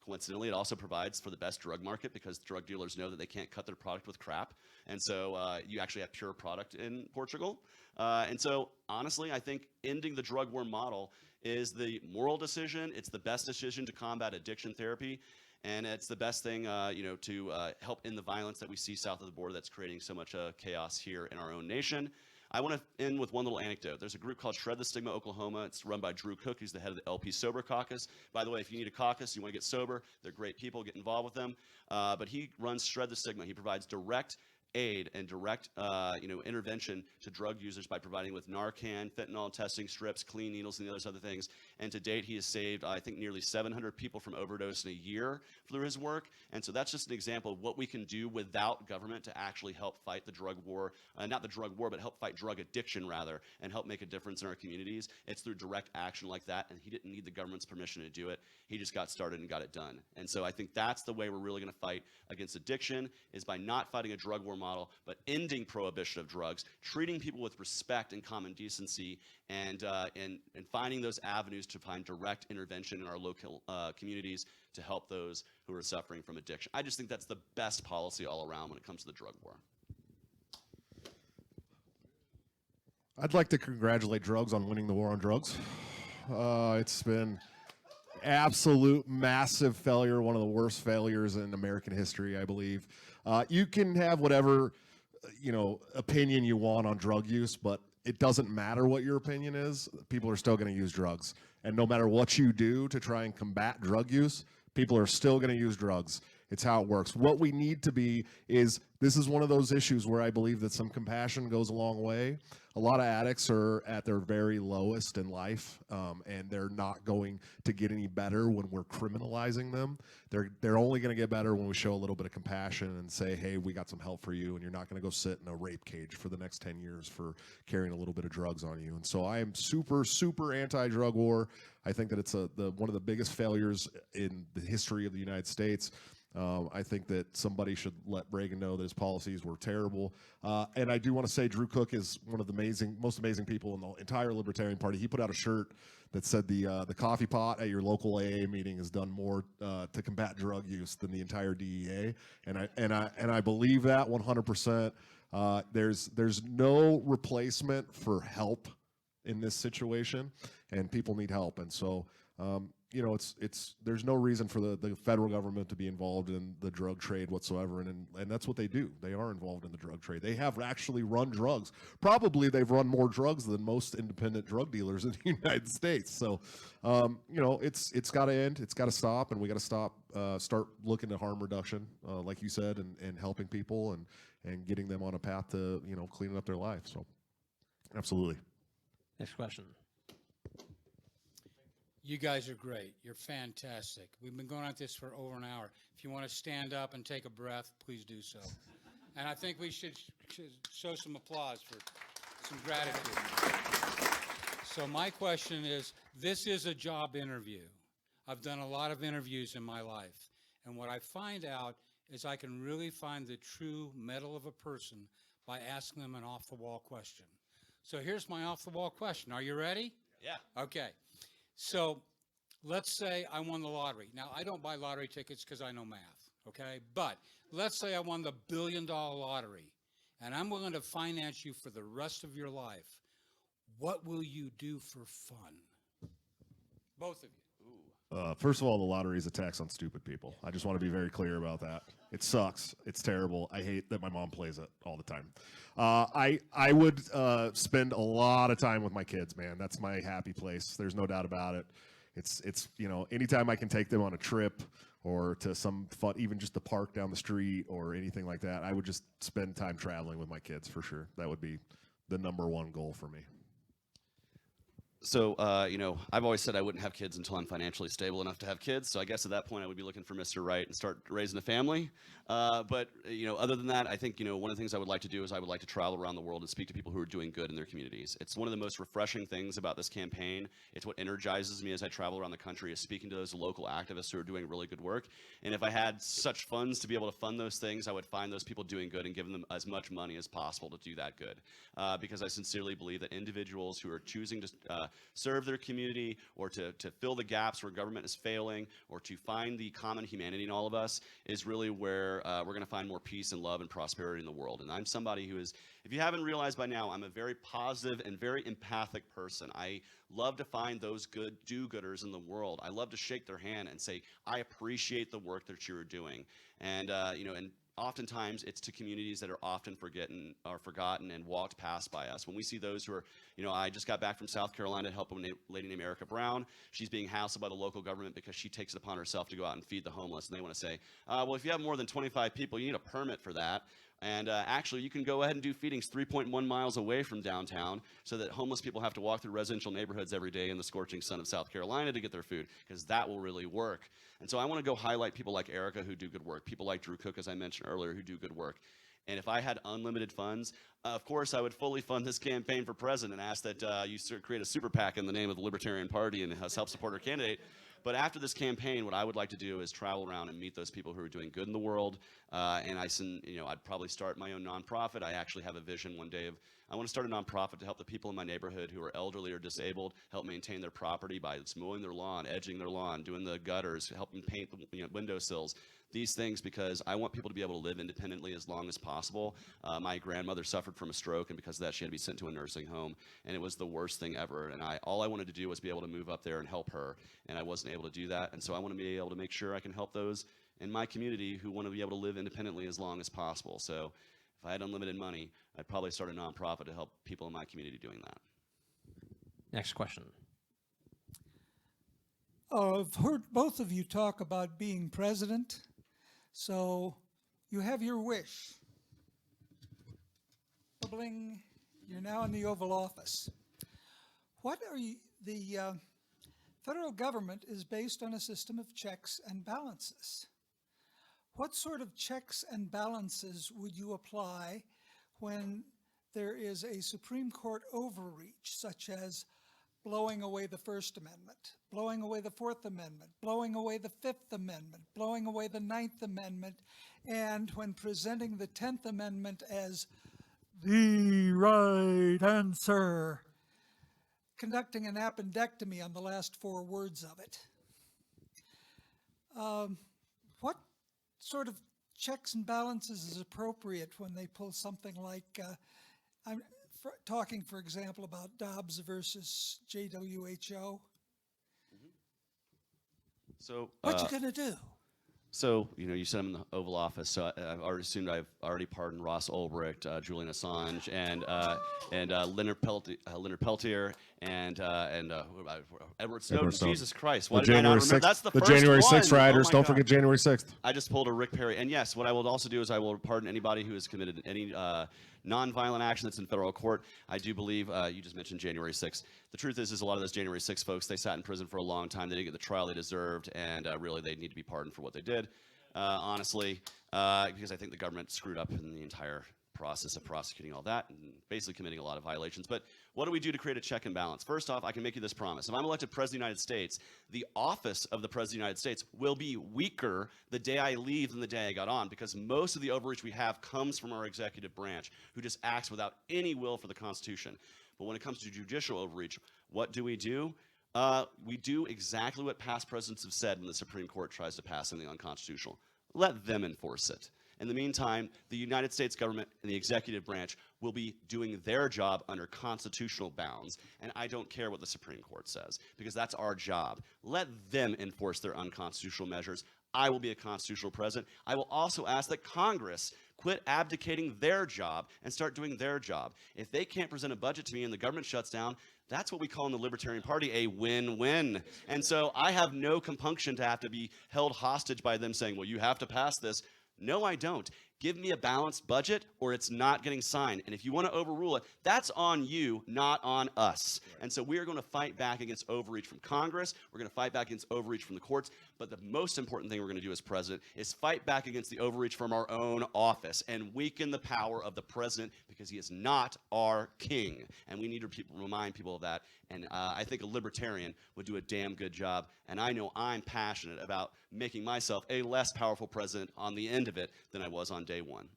Coincidentally, it also provides for the best drug market because drug dealers know that they can't cut their product with crap. And so you actually have pure product in Portugal. And so honestly, I think ending the drug war model is the moral decision. It's the best decision to combat addiction therapy. And it's the best thing to help end the violence that we see south of the border that's creating so much chaos here in our own nation. I want to end with one little anecdote. There's a group called Shred the Stigma Oklahoma. It's run by Drew Cook, who's the head of the LP Sober Caucus. By the way, if you need a caucus, you want to get sober, they're great people, get involved with them. But he runs Shred the Stigma. He provides direct aid and direct intervention to drug users by providing with Narcan, fentanyl testing strips, clean needles, and the other things. And to date, he has saved, I think, nearly 700 people from overdose in a year through his work. And so that's just an example of what we can do without government to actually help fight the drug war, not the drug war, but help fight drug addiction rather, and help make a difference in our communities. It's through direct action like that, and he didn't need the government's permission to do it. He just got started and got it done. And so I think that's the way we're really going to fight against addiction, is by not fighting a drug war model, but ending prohibition of drugs, treating people with respect and common decency, and finding those avenues to find direct intervention in our local communities to help those who are suffering from addiction. I just think that's the best policy all around when it comes to the drug war. I'd like to congratulate drugs on winning the war on drugs. It's been absolute massive failure, one of the worst failures in American history, I believe. You can have whatever, opinion you want on drug use, but it doesn't matter what your opinion is. People are still going to use drugs. And no matter what you do to try and combat drug use, people are still going to use drugs. It's how it works. What we need to be is, this is one of those issues where I believe that some compassion goes a long way. A lot of addicts are at their very lowest in life, and they're not going to get any better when we're criminalizing them. They're only going to get better when we show a little bit of compassion and say, hey, we got some help for you, and you're not going to go sit in a rape cage for the next 10 years for carrying a little bit of drugs on you. And so I am super, super anti-drug war. I think that it's one of the biggest failures in the history of the United States. I think that somebody should let Reagan know that his policies were terrible. And I do want to say Drew Cook is one of the most amazing people in the entire Libertarian Party. He put out a shirt that said the coffee pot at your local AA meeting has done more to combat drug use than the entire DEA. And I believe that 100%. There's no replacement for help in this situation, and people need help. And so there's no reason for the federal government to be involved in the drug trade whatsoever, and that's what they do. They are involved in the drug trade. They have actually run drugs. Probably they've run more drugs than most independent drug dealers in the United States. So, it's got to end. It's got to stop, and we got to start looking at harm reduction, like you said, and helping people and getting them on a path to cleaning up their life. So, absolutely. Next question. You guys are great. You're fantastic. We've been going at this for over an hour. If you want to stand up and take a breath, please do so. And I think we should show some applause for some gratitude. So my question is, this is a job interview. I've done a lot of interviews in my life. And what I find out is I can really find the true mettle of a person by asking them an off-the-wall question. So here's my off-the-wall question. Are you ready? Yeah. Okay. So let's say I won the lottery. Now, I don't buy lottery tickets because I know math, okay? But let's say I won the $1 billion lottery, and I'm willing to finance you for the rest of your life. What will you do for fun? Both of you. First of all, the lottery is a tax on stupid people. I just want to be very clear about that. It sucks. It's terrible. I hate that my mom plays it all the time. I would spend a lot of time with my kids, man. That's my happy place. There's no doubt about it. It's anytime I can take them on a trip or to some fun, even just the park down the street or anything like that, I would just spend time traveling with my kids for sure. That would be the #1 goal for me. So, I've always said I wouldn't have kids until I'm financially stable enough to have kids. So I guess at that point I would be looking for Mr. Right and start raising a family. But other than that, I think, one of the things I would like to do is I would like to travel around the world and speak to people who are doing good in their communities. It's one of the most refreshing things about this campaign. It's what energizes me as I travel around the country, is speaking to those local activists who are doing really good work. And if I had such funds to be able to fund those things, I would find those people doing good and give them as much money as possible to do that good. Because I sincerely believe that individuals who are choosing to serve their community, or to fill the gaps where government is failing, or to find the common humanity in all of us, is really where we're going to find more peace and love and prosperity in the world. And I'm somebody who is, if you haven't realized by now, I'm a very positive and very empathic person. I love to find those good do-gooders in the world. I love to shake their hand and say, I appreciate the work that you're doing. And and oftentimes it's to communities that are often forgotten and walked past by us. When we see those who are, I just got back from South Carolina to help a lady named Erica Brown. She's being hassled by the local government because she takes it upon herself to go out and feed the homeless. And they want to say, well, if you have more than 25 people, you need a permit for that. And actually, you can go ahead and do feedings 3.1 miles away from downtown so that homeless people have to walk through residential neighborhoods every day in the scorching sun of South Carolina to get their food, because that will really work. And so I want to go highlight people like Erica who do good work, people like Drew Cook, as I mentioned earlier, who do good work. And if I had unlimited funds, of course, I would fully fund this campaign for president and ask that you create a super PAC in the name of the Libertarian Party and help support our candidate. But after this campaign, what I would like to do is travel around and meet those people who are doing good in the world. And I'd probably start my own nonprofit. I actually have a vision one day of, I want to start a nonprofit to help the people in my neighborhood who are elderly or disabled, help maintain their property by mowing their lawn, edging their lawn, doing the gutters, helping paint the windowsills. These things, because I want people to be able to live independently as long as possible. My grandmother suffered from a stroke, and because of that, she had to be sent to a nursing home, and it was the worst thing ever. And all I wanted to do was be able to move up there and help her, and I wasn't able to do that. And so I want to be able to make sure I can help those in my community who want to be able to live independently as long as possible. So if I had unlimited money, I'd probably start a nonprofit to help people in my community doing that. Next question. I've heard both of you talk about being president, so you have your wish. Bling, you're now in the Oval Office. What are you, the federal government is based on a system of checks and balances. What sort of checks and balances would you apply when there is a Supreme Court overreach, such as blowing away the First Amendment, blowing away the Fourth Amendment, blowing away the Fifth Amendment, blowing away the Ninth Amendment, and when presenting the 10th Amendment as the right answer, conducting an appendectomy on the last 4 words of it? What sort of checks and balances is appropriate when they pull something like, I'm talking, for example, about Dobbs versus JWHO? So What you gonna do? So, you said I'm in the Oval Office, so I've already assumed I've already pardoned Ross Ulbricht, Julian Assange, and Leonard Peltier, and Edward Snowden. Jesus Christ, why did I not remember? That's the first January one. 6th rioters. Oh my Don't God. forget January 6th. I just pulled a Rick Perry. And yes, what I will also do is I will pardon anybody who has committed any nonviolent action that's in federal court. I do believe, you just mentioned January 6th. The truth is a lot of those January 6th folks, they sat in prison for a long time. They didn't get the trial they deserved, and really they need to be pardoned for what they did, honestly, because I think the government screwed up in the entire process of prosecuting all that and basically committing a lot of violations. But what do we do to create a check and balance? First off, I can make you this promise. If I'm elected President of the United States, the office of the President of the United States will be weaker the day I leave than the day I got on, because most of the overreach we have comes from our executive branch, who just acts without any will for the Constitution. But when it comes to judicial overreach, what do? We do exactly what past presidents have said when the Supreme Court tries to pass something unconstitutional. Let them enforce it. In the meantime, the United States government and the executive branch will be doing their job under constitutional bounds, and I don't care what the Supreme Court says, because that's our job. Let them enforce their unconstitutional measures. I will be a constitutional president. I will also ask that Congress quit abdicating their job and start doing their job. If they can't present a budget to me and the government shuts down, that's what we call in the Libertarian Party a win-win. And so I have no compunction to have to be held hostage by them saying, well, you have to pass this. No, I don't. Give me a balanced budget or it's not getting signed. And if you want to overrule it, that's on you, not on us. And so we are going to fight back against overreach from Congress. We're going to fight back against overreach from the courts. But the most important thing we're going to do as president is fight back against the overreach from our own office and weaken the power of the president, because he is not our king. And we need to remind people of that. And I think a libertarian would do a damn good job. And I know I'm passionate about making myself a less powerful president on the end of it than I was on day one.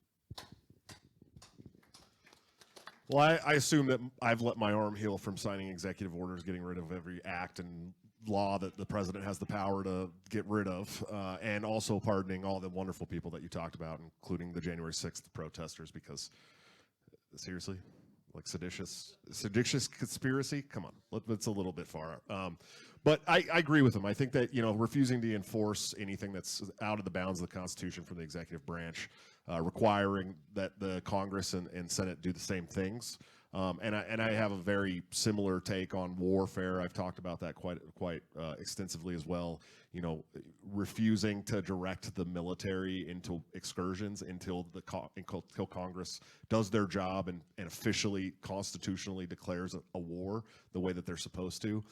Well, I assume that I've let my arm heal from signing executive orders, getting rid of every act and law that the president has the power to get rid of, and also pardoning all the wonderful people that you talked about, including the January 6th protesters, because seriously, like seditious conspiracy? Come on, it's a little bit far. But I agree with him. I think that, refusing to enforce anything that's out of the bounds of the Constitution from the executive branch, requiring that the Congress and Senate do the same things, And I have a very similar take on warfare. I've talked about that quite extensively as well. You know, refusing to direct the military into excursions until Congress does their job and officially constitutionally declares a war the way that they're supposed to.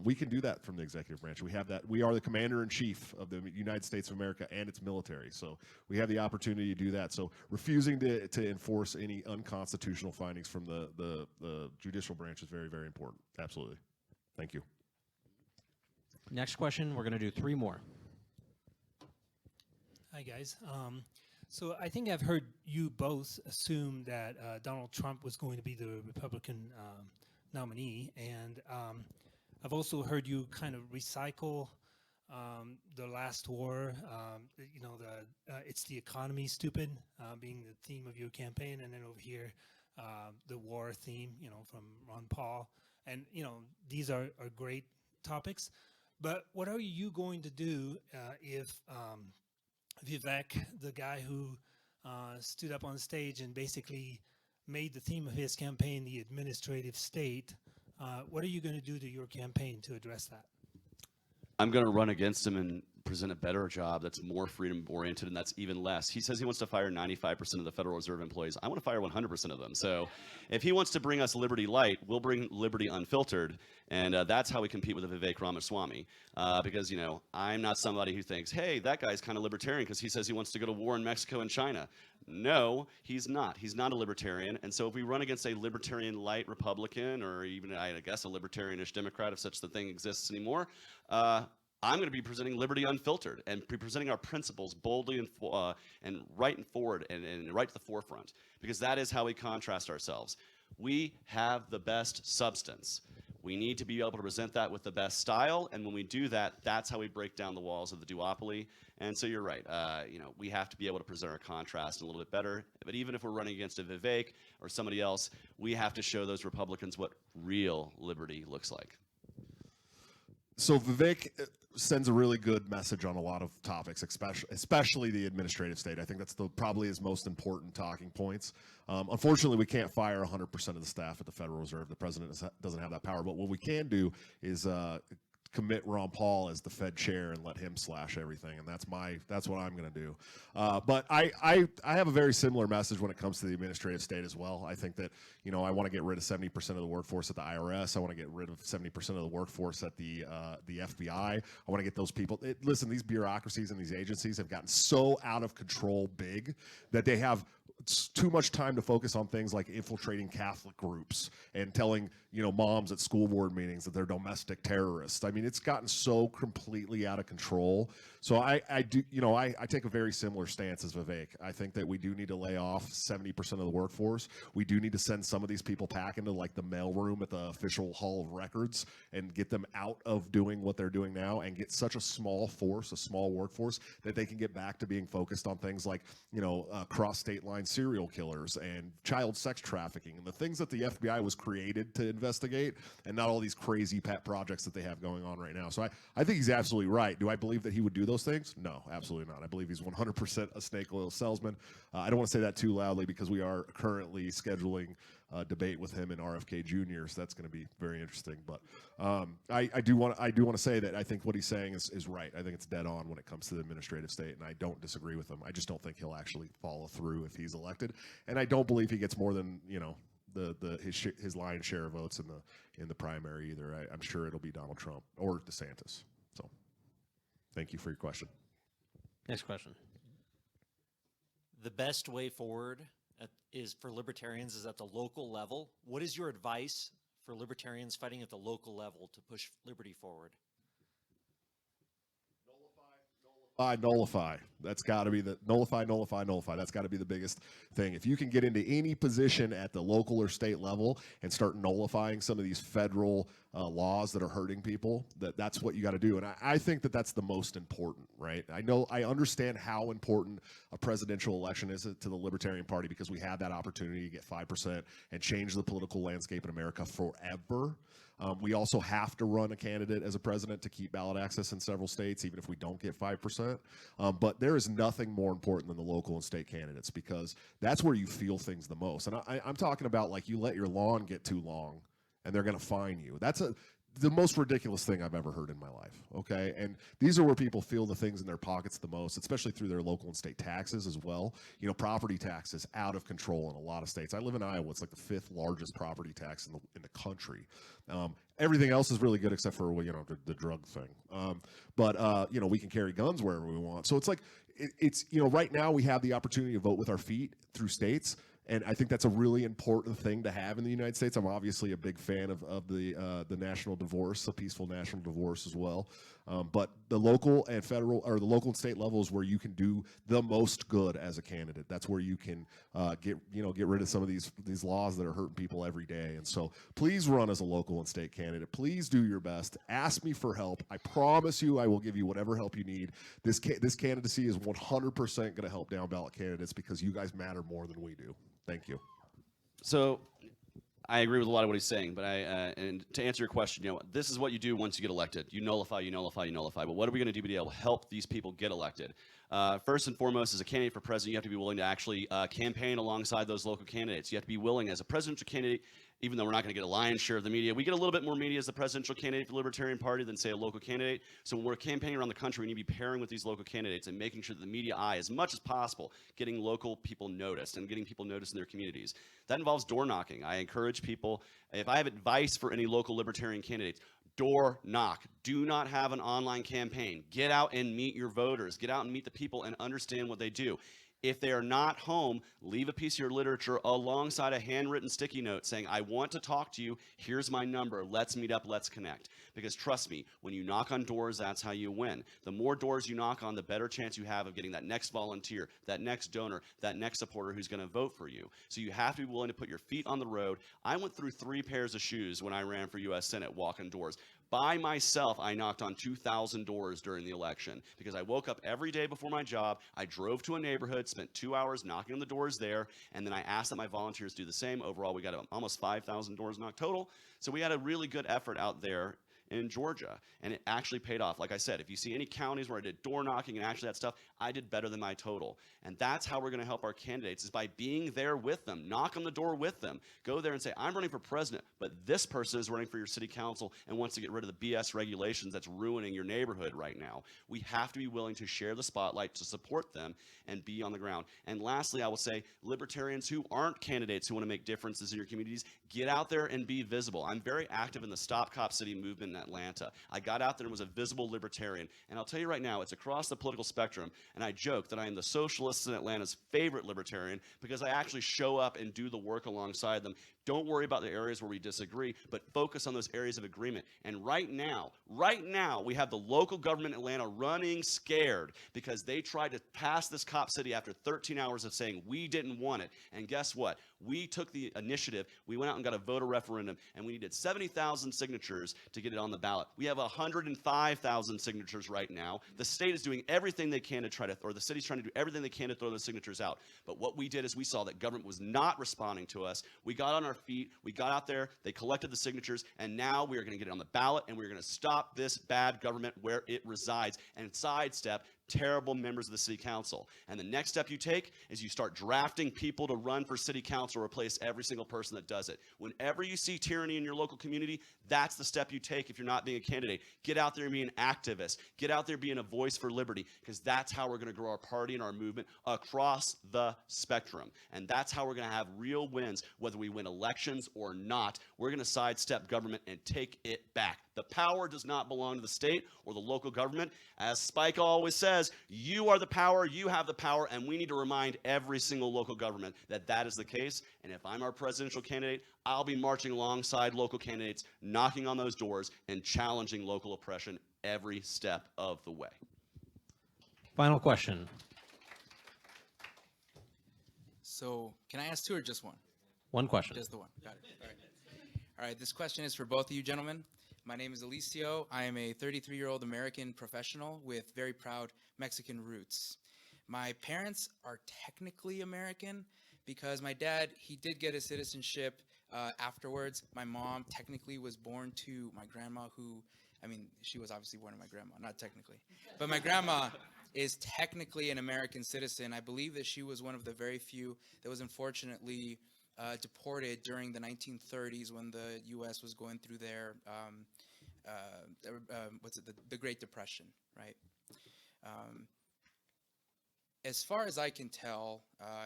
We can do that from the executive branch. We have that. We are the commander in chief of the United States of America and its military. So we have the opportunity to do that. So refusing to enforce any unconstitutional findings from the judicial branch is very, very important. Absolutely. Thank you. Next question, we're going to do 3 more. Hi, guys. So I think I've heard you both assume that Donald Trump was going to be the Republican nominee, and I've also heard you kind of recycle the last war, you know, it's the economy, stupid, being the theme of your campaign, and then over here, the war theme, you know, from Ron Paul. And, you know, these are great topics. But what are you going to do if Vivek, the guy who stood up on stage and basically made the theme of his campaign the administrative state, what are you going to do to your campaign to address that? I'm going to run against him and present a better job that's more freedom oriented, and that's even less. He says he wants to fire 95% of the Federal Reserve employees. I want to fire 100% of them. So if he wants to bring us liberty light, we'll bring liberty unfiltered, and that's how we compete with the Vivek Ramaswamy. Because, you know, I'm not somebody who thinks, hey, that guy's kind of libertarian because he says he wants to go to war in Mexico and China. No, he's not. He's not a libertarian. And so if we run against a libertarian light Republican, or even, I guess, a libertarianish Democrat, if such the thing exists anymore, I'm going to be presenting liberty unfiltered and be presenting our principles boldly and right and forward and right to the forefront, because that is how we contrast ourselves. We have the best substance. We need to be able to present that with the best style, and when we do that, that's how we break down the walls of the duopoly. And so you're right. You know, we have to be able to present our contrast a little bit better. But even if we're running against a Vivek or somebody else, we have to show those Republicans what real liberty looks like. So Vivek sends a really good message on a lot of topics, especially the administrative state. I think that's probably his most important talking points. Unfortunately, we can't fire 100% of the staff at the Federal Reserve. The president doesn't have that power. But what we can do is commit Ron Paul as the Fed chair and let him slash everything, and that's what I'm going to do. But I have a very similar message when it comes to the administrative state as well. I think that, you know, I want to get rid of 70% of the workforce at the IRS. I want to get rid of 70% of the workforce at the FBI. I want to get those people. Listen, these bureaucracies and these agencies have gotten so out of control big that they have too much time to focus on things like infiltrating Catholic groups and telling, you know, moms at school board meetings that they're domestic terrorists. I mean, it's gotten so completely out of control. So I take a very similar stance as Vivek. I think that we do need to lay off 70% of the workforce. We do need to send some of these people back into like the mailroom at the official Hall of Records and get them out of doing what they're doing now and get such a small force, a small workforce, that they can get back to being focused on things like, you know, cross state line serial killers and child sex trafficking and the things that the FBI was created to investigate, and not all these crazy pet projects that they have going on right now. So I think he's absolutely right. Do I believe that he would do those things? No, absolutely not. I believe he's 100% a snake oil salesman. I don't want to say that too loudly because we are currently scheduling a debate with him and RFK Jr., so that's going to be very interesting. But I do want to say that I think what he's saying is right. I think it's dead on when it comes to the administrative state, and I don't disagree with him. I just don't think he'll actually follow through if he's elected, and I don't believe he gets more than, you know, his lion's share of votes in the primary either. I'm sure it'll be Donald Trump or DeSantis. So, thank you for your question. Next question. The best way forward is for libertarians is at the local level. What is your advice for libertarians fighting at the local level to push liberty forward? Nullify. That's got to be the nullify. That's got to be the biggest thing. If you can get into any position at the local or state level and start nullifying some of these federal laws that are hurting people, that's what you got to do. And I think that that's the most important, right? I understand how important a presidential election is to the Libertarian Party because we have that opportunity to get 5% and change the political landscape in America forever. We also have to run a candidate as a president to keep ballot access in several states, even if we don't get 5%. But there is nothing more important than the local and state candidates, because that's where you feel things the most. And I'm talking about, like, you let your lawn get too long and they're going to fine you. That's the most ridiculous thing I've ever heard in my life, okay? And these are where people feel the things in their pockets the most, especially through their local and state taxes as well. You know, property taxes out of control in a lot of states. I live in Iowa. It's like the 5th largest property tax in the country. Everything else is really good except for, you know, the drug thing. You know, we can carry guns wherever we want. So it's like, it's, you know, right now we have the opportunity to vote with our feet through states. And I think that's a really important thing to have in the United States. I'm obviously a big fan of the national divorce, the peaceful national divorce as well. But the local and federal, or the local and state level, is where you can do the most good as a candidate. That's where you can get rid of some of these laws that are hurting people every day. And so please run as a local and state candidate. Please do your best. Ask me for help. I promise you I will give you whatever help you need. This candidacy is 100% going to help down ballot candidates, because you guys matter more than we do. Thank you. So I agree with a lot of what he's saying, but and to answer your question, you know, this is what you do once you get elected. You nullify, you nullify, you nullify. But what are we going to do to be able to help these people get elected? First and foremost, as a candidate for president, you have to be willing to actually campaign alongside those local candidates. You have to be willing, as a presidential candidate, even though we're not going to get a lion's share of the media, we get a little bit more media as the presidential candidate for the Libertarian Party than, say, a local candidate. So when we're campaigning around the country, we need to be pairing with these local candidates and making sure that the media eye, as much as possible, getting local people noticed and getting people noticed in their communities. That involves door knocking. I encourage people, if I have advice for any local Libertarian candidates, door knock. Do not have an online campaign. Get out and meet your voters. Get out and meet the people and understand what they do. If they are not home, leave a piece of your literature alongside a handwritten sticky note saying, I want to talk to you. Here's my number. Let's meet up. Let's connect. Because trust me, when you knock on doors, that's how you win. The more doors you knock on, the better chance you have of getting that next volunteer, that next donor, that next supporter who's going to vote for you. So you have to be willing to put your feet on the road. I went through 3 pairs of shoes when I ran for U.S. Senate, walking doors. By myself, I knocked on 2,000 doors during the election, because I woke up every day before my job. I drove to a neighborhood, spent 2 hours knocking on the doors there, and then I asked that my volunteers do the same. Overall, we got almost 5,000 doors knocked total. So we had a really good effort out there in Georgia, and it actually paid off. Like I said, if you see any counties where I did door knocking and actually that stuff, I did better than my total. And that's how we're going to help our candidates, is by being there with them. Knock on the door with them. Go there and say, I'm running for president, but this person is running for your city council and wants to get rid of the BS regulations that's ruining your neighborhood right now. We have to be willing to share the spotlight, to support them, and be on the ground. And lastly, I will say, libertarians who aren't candidates who want to make differences in your communities, get out there and be visible. I'm very active in the Stop Cop City movement in Atlanta. I got out there and was a visible libertarian. And I'll tell you right now, it's across the political spectrum. And I joke that I am the socialists in Atlanta's favorite libertarian, because I actually show up and do the work alongside them. Don't worry about the areas where we disagree, but focus on those areas of agreement. And right now, we have the local government in Atlanta running scared, because they tried to pass this Cop City after 13 hours of saying we didn't want it. And guess what? We took the initiative. We went out and got a voter referendum, and we needed 70,000 signatures to get it on the ballot. We have 105,000 signatures right now. The state is doing everything they can to try to, or the city's trying to do everything they can to throw those signatures out. But what we did is we saw that government was not responding to us. We got on our feet. We got out there. They collected the signatures, and now we are going to get it on the ballot, and we're going to stop this bad government where it resides and sidestep terrible members of the city council. And the next step you take is you start drafting people to run for city council, replace every single person that does it. Whenever you see tyranny in your local community, that's the step you take if you're not being a candidate. Get out there and be an activist. Get out there being a voice for liberty, because that's how we're going to grow our party and our movement across the spectrum. And that's how we're going to have real wins, whether we win elections or not. We're going to sidestep government and take it back. The power does not belong to the state or the local government. As Spike always says, you are the power, you have the power, and we need to remind every single local government that that is the case. And if I'm our presidential candidate, I'll be marching alongside local candidates, knocking on those doors and challenging local oppression every step of the way. Final question. So can I ask 2 or just 1? One question. Just the 1. Got it. All right. All right. This question is for both of you gentlemen. My name is Alicio. I am a 33-year-old American professional with very proud Mexican roots. My parents are technically American because my dad, he did get his citizenship afterwards. My mom technically was born to my grandma, who, I mean, she was obviously born to my grandma, not technically. But my grandma is technically an American citizen. I believe that she was one of the very few that was unfortunately deported during the 1930s when the U.S. was going through their, the Great Depression, right? As far as I can tell,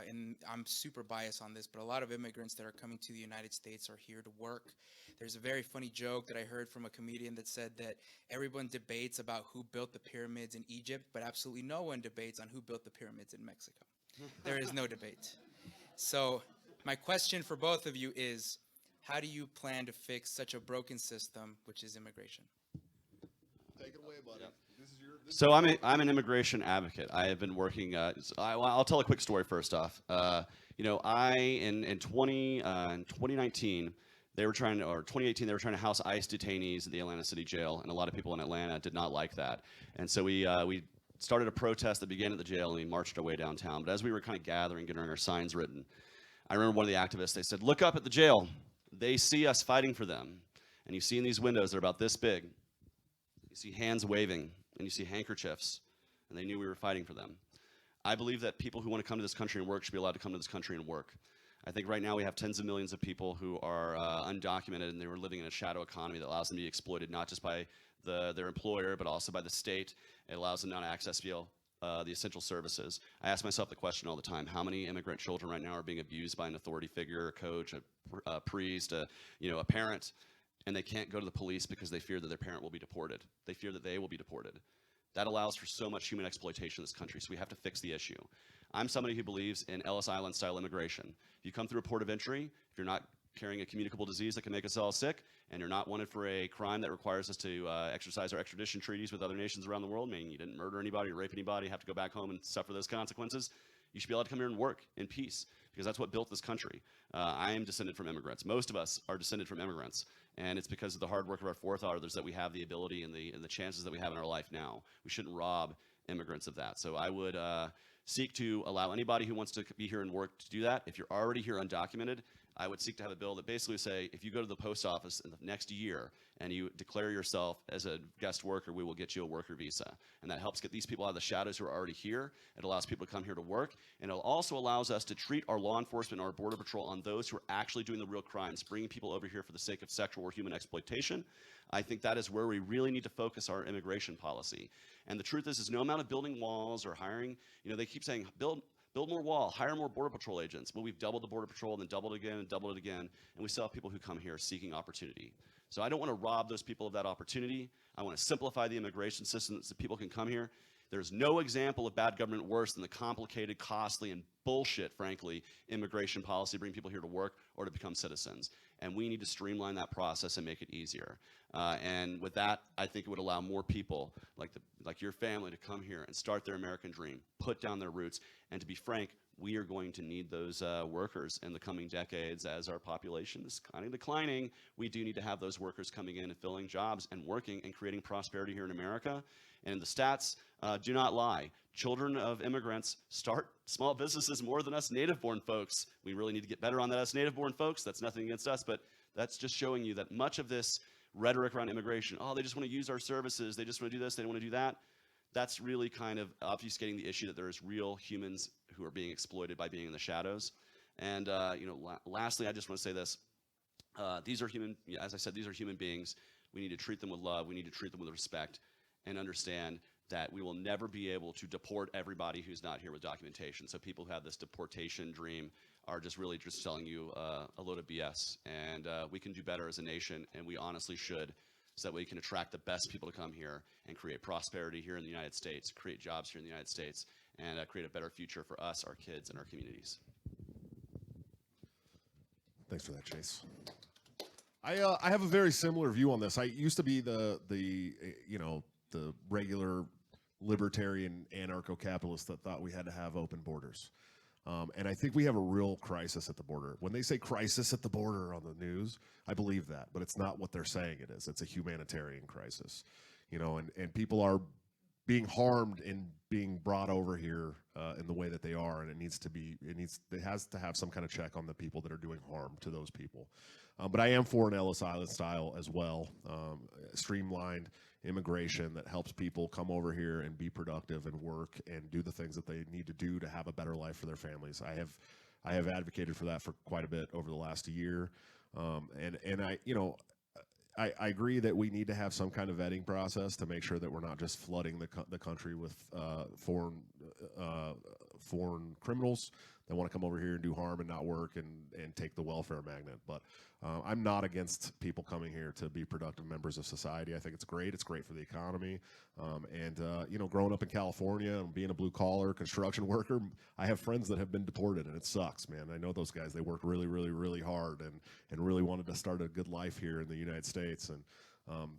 and I'm super biased on this, but a lot of immigrants that are coming to the United States are here to work. There's a very funny joke that I heard from a comedian that said that everyone debates about who built the pyramids in Egypt, but absolutely no one debates on who built the pyramids in Mexico. There is no debate. So my question for both of you is, how do you plan to fix such a broken system, which is immigration? Take it away, buddy. Yep. This is your. So I'm an immigration advocate. I have been working. I'll tell a quick story first off. In 2019, they were trying to, or 2018, they were trying to house ICE detainees at the Atlanta City Jail, and a lot of people in Atlanta did not like that. And so we started a protest that began at the jail, and we marched our way downtown. But as we were kind of gathering, getting our signs written, I remember one of the activists. They said, "Look up at the jail. They see us fighting for them, and you see in these windows they're about this big. You see hands waving." And you see handkerchiefs, and they knew we were fighting for them. I believe that people who want to come to this country and work should be allowed to come to this country and work. I think right now we have tens of millions of people who are undocumented, and they were living in a shadow economy that allows them to be exploited not just by their employer, but also by the state. It allows them not to access the essential services. I ask myself the question all the time: how many immigrant children right now are being abused by an authority figure, a coach, a priest, a parent? And they can't go to the police because they fear that their parent will be deported. They fear that they will be deported. That allows for so much human exploitation in this country, so we have to fix the issue. I'm somebody who believes in Ellis Island style immigration. If you come through a port of entry, if you're not carrying a communicable disease that can make us all sick, and you're not wanted for a crime that requires us to exercise our extradition treaties with other nations around the world, meaning you didn't murder anybody or rape anybody, have to go back home and suffer those consequences, you should be allowed to come here and work in peace, because that's what built this country. I am descended from immigrants. Most of us are descended from immigrants, and it's because of the hard work of our forefathers that we have the ability and the chances that we have in our life now. We shouldn't rob immigrants of that. So I would seek to allow anybody who wants to be here and work to do that. If you're already here undocumented, I would seek to have a bill that basically say, if you go to the post office in the next year and you declare yourself as a guest worker, we will get you a worker visa. And that helps get these people out of the shadows who are already here. It allows people to come here to work. And it also allows us to treat our law enforcement and our border patrol on those who are actually doing the real crimes, bringing people over here for the sake of sexual or human exploitation. I think that is where we really need to focus our immigration policy. And the truth is no amount of building walls or hiring, they keep saying, build more wall, hire more border patrol agents. Well, we've doubled the border patrol and then doubled it again and doubled it again. And we still have people who come here seeking opportunity. So I don't want to rob those people of that opportunity. I want to simplify the immigration system so that people can come here. There's no example of bad government worse than the complicated, costly, and bullshit, frankly, immigration policy, bring people here to work or to become citizens. And we need to streamline that process and make it easier. And with that, I think it would allow more people like your family to come here and start their American dream, put down their roots. And to be frank, we are going to need those workers in the coming decades as our population is kind of declining. We do need to have those workers coming in and filling jobs and working and creating prosperity here in America. And the stats do not lie. Children of immigrants start small businesses more than us native-born folks. We really need to get better on that as native-born folks. That's nothing against us, but that's just showing you that much of this rhetoric around immigration, they just want to use our services, they just want to do this, they don't want to do that, that's really kind of obfuscating the issue that there is real humans who are being exploited by being in the shadows. And lastly, I just want to say this. These are human, as I said, these are human beings. We need to treat them with love. We need to treat them with respect and understand that we will never be able to deport everybody who's not here with documentation. So people who have this deportation dream are just really just telling you a load of BS. And we can do better as a nation, and we honestly should, so that we can attract the best people to come here and create prosperity here in the United States, create jobs here in the United States, and create a better future for us, our kids, and our communities. Thanks for that, Chase. I have a very similar view on this. I used to be the regular libertarian anarcho-capitalist that thought we had to have open borders. And I think we have a real crisis at the border. When they say crisis at the border on the news, I believe that, but it's not what they're saying it is. It's a humanitarian crisis, and people are being harmed and being brought over here in the way that they are, and it has to have some kind of check on the people that are doing harm to those people. But I am for an Ellis Island style as well, streamlined immigration that helps people come over here and be productive and work and do the things that they need to do to have a better life for their families. I have advocated for that for quite a bit over the last year, and I agree that we need to have some kind of vetting process to make sure that we're not just flooding the country with foreign criminals that want to come over here and do harm and not work and take the welfare magnet. But I'm not against people coming here to be productive members of society. I think it's great. It's great for the economy. Growing up in California and being a blue-collar construction worker, I have friends that have been deported, and it sucks, man. I know those guys. They worked really, really, really hard and really wanted to start a good life here in the United States. And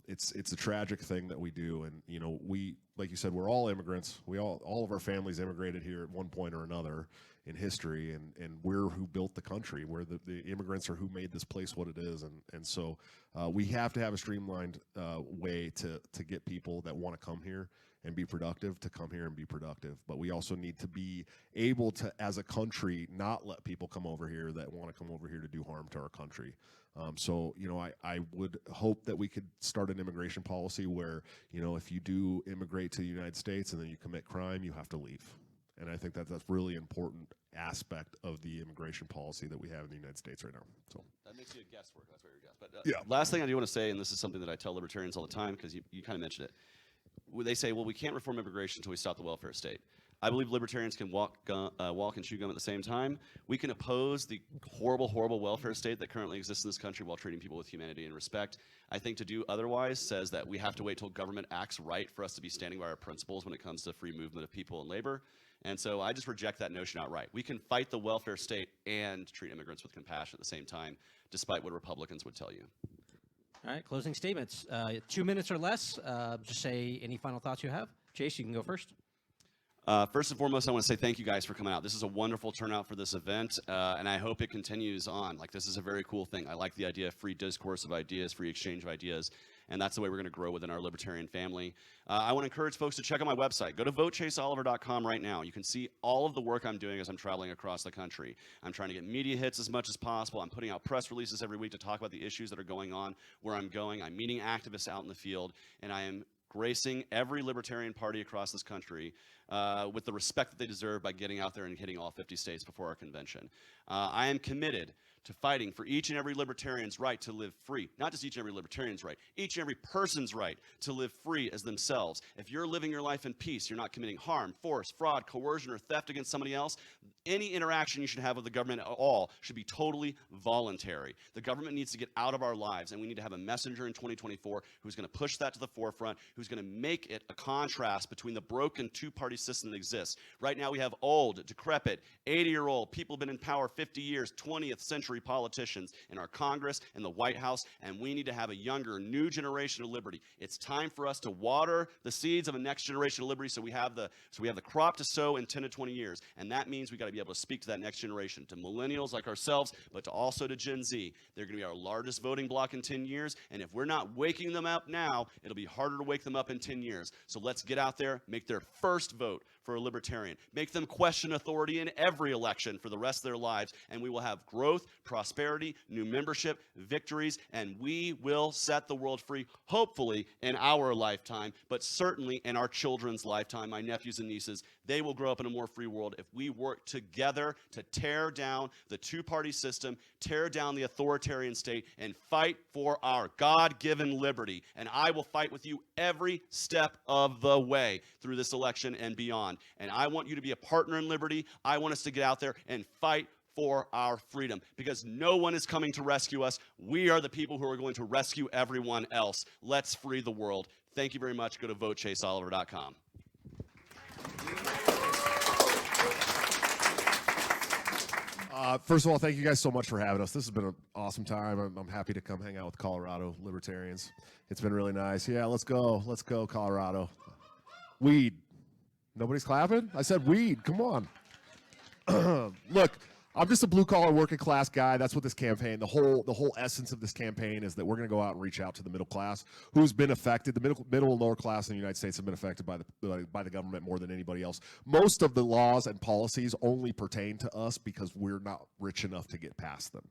it's a tragic thing that we do. And, we, like you said, we're all immigrants. All of our families immigrated here at one point or another in history, and we're who built the country. We're the immigrants are who made this place what it is. And so we have to have a streamlined way to get people that want to come here and be productive to come here and be productive. But we also need to be able to, as a country, not let people come over here that want to come over here to do harm to our country. I would hope that we could start an immigration policy where, if you do immigrate to the United States and then you commit crime, you have to leave. And I think that's a really important aspect of the immigration policy that we have in the United States right now. So that makes you a guesswork. That's what you're guess. But yeah. Last thing I do want to say, and this is something that I tell libertarians all the time, because you kind of mentioned it. They say, well, we can't reform immigration until we stop the welfare state. I believe libertarians can walk and chew gum at the same time. We can oppose the horrible, horrible welfare state that currently exists in this country while treating people with humanity and respect. I think to do otherwise says that we have to wait till government acts right for us to be standing by our principles when it comes to free movement of people and labor. And so I just reject that notion outright. We can fight the welfare state and treat immigrants with compassion at the same time, despite what Republicans would tell you. All right, closing statements. 2 minutes or less. Just say any final thoughts you have. Chase, you can go first. First and foremost, I want to say thank you guys for coming out. This is a wonderful turnout for this event, and I hope it continues on. This is a very cool thing. I like the idea of free discourse of ideas, free exchange of ideas, and that's the way we're going to grow within our libertarian family. I want to encourage folks to check out my website. Go to votechaseoliver.com right now. You can see all of the work I'm doing as I'm traveling across the country. I'm trying to get media hits as much as possible. I'm putting out press releases every week to talk about the issues that are going on where I'm going. I'm meeting activists out in the field, and I am gracing every Libertarian Party across this country with the respect that they deserve by getting out there and hitting all 50 states before our convention. I am committed to fighting for each and every libertarian's right to live free. Not just each and every libertarian's right, each and every person's right to live free as themselves. If you're living your life in peace, you're not committing harm, force, fraud, coercion, or theft against somebody else, any interaction you should have with the government at all should be totally voluntary. The government needs to get out of our lives, and we need to have a messenger in 2024 who's going to push that to the forefront, who's going to make it a contrast between the broken two-party system that exists. Right now we have old, decrepit, 80-year-old, people have been in power 50 years, 20th century politicians in our Congress and the White House, and we need to have a younger, new generation of liberty. It's time for us to water the seeds of a next generation of liberty so we have the crop to sow in 10 to 20 years, and that means we got to be able to speak to that next generation, to millennials like ourselves, but also to Gen Z. They're going to be our largest voting bloc in 10 years, and if we're not waking them up now, it'll be harder to wake them up in 10 years. So let's get out there, make their first vote for a libertarian, make them question authority in every election for the rest of their lives, and we will have growth, prosperity, new membership, victories, and we will set the world free, hopefully in our lifetime, but certainly in our children's lifetime, my nephews and nieces. They will grow up in a more free world if we work together to tear down the two-party system, tear down the authoritarian state, and fight for our God-given liberty. And I will fight with you every step of the way through this election and beyond. And I want you to be a partner in liberty. I want us to get out there and fight for our freedom, because no one is coming to rescue us. We are the people who are going to rescue everyone else. Let's free the world. Thank you very much. Go to votechaseoliver.com. First of all, thank you guys so much for having us. This has been an awesome time. I'm happy to come hang out with Colorado libertarians. It's been really nice. Yeah, let's go. Let's go, Colorado. Weed. Nobody's clapping? I said weed. Come on. Look, I'm just a blue collar working class guy. That's what this campaign, the whole essence of this campaign is that we're going to go out and reach out to the middle class who's been affected. The middle and lower class in the United States have been affected by the government more than anybody else. Most of the laws and policies only pertain to us because we're not rich enough to get past them.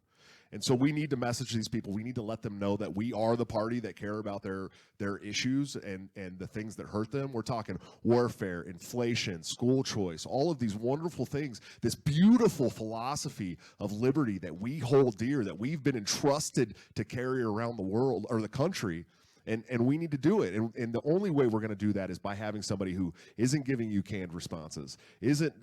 And so we need to message these people. We need to let them know that we are the party that care about their issues and the things that hurt them. We're talking warfare, inflation, school choice, all of these wonderful things, this beautiful philosophy of liberty that we hold dear, that we've been entrusted to carry around the world or the country. And we need to do it. And the only way we're going to do that is by having somebody who isn't giving you canned responses, isn't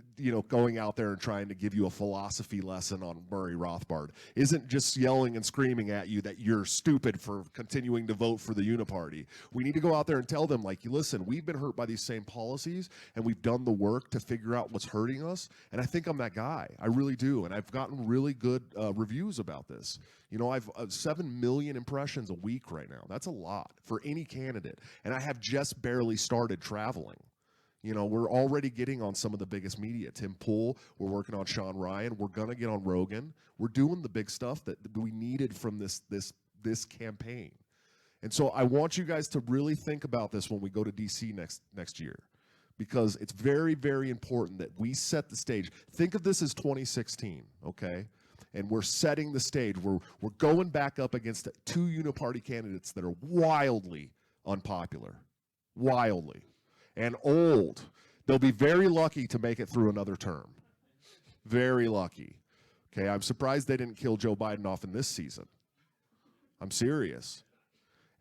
going out there and trying to give you a philosophy lesson on Murray Rothbard, isn't just yelling and screaming at you that you're stupid for continuing to vote for the Uniparty. We need to go out there and tell them, like, listen, we've been hurt by these same policies, and we've done the work to figure out what's hurting us. And I think I'm that guy. I really do. And I've gotten really good reviews about this. I've 7 million impressions a week right now. That's a lot for any candidate. And I have just barely started traveling. We're already getting on some of the biggest media. Tim Pool, we're working on Sean Ryan. We're going to get on Rogan. We're doing the big stuff that we needed from this campaign. And so I want you guys to really think about this when we go to DC next year, because it's very, very important that we set the stage. Think of this as 2016, okay? And we're setting the stage. We're going back up against 2 uniparty candidates that are wildly unpopular, wildly, and old. They'll be very lucky to make it through another term. Very lucky. Okay, I'm surprised they didn't kill Joe Biden off in this season. I'm serious.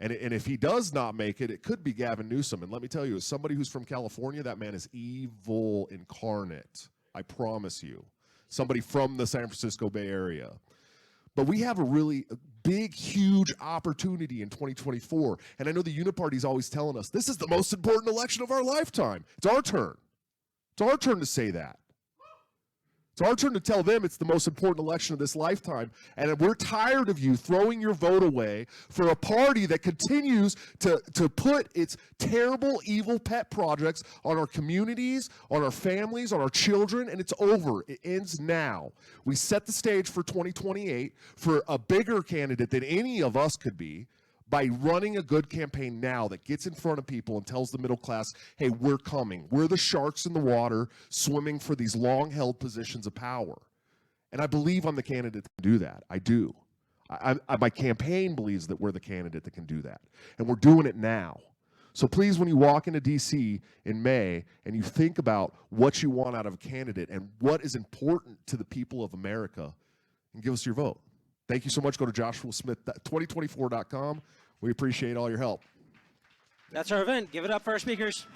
And if he does not make it, it could be Gavin Newsom. And let me tell you, as somebody who's from California, that man is evil incarnate. I promise you. Somebody from the San Francisco Bay Area. But we have a really big, huge opportunity in 2024. And I know the Uniparty is always telling us, this is the most important election of our lifetime. It's our turn. It's our turn to say that. It's our turn to tell them it's the most important election of this lifetime. And we're tired of you throwing your vote away for a party that continues to put its terrible, evil pet projects on our communities, on our families, on our children, and it's over. It ends now. We set the stage for 2028 for a bigger candidate than any of us could be, by running a good campaign now that gets in front of people and tells the middle class, hey, we're coming. We're the sharks in the water swimming for these long-held positions of power. And I believe I'm the candidate that can do that. I do. My campaign believes that we're the candidate that can do that. And we're doing it now. So please, when you walk into D.C. in May and you think about what you want out of a candidate and what is important to the people of America, and give us your vote. Thank you so much. Go to joshuasmith2024.com. We appreciate all your help. That's our event. Give it up for our speakers.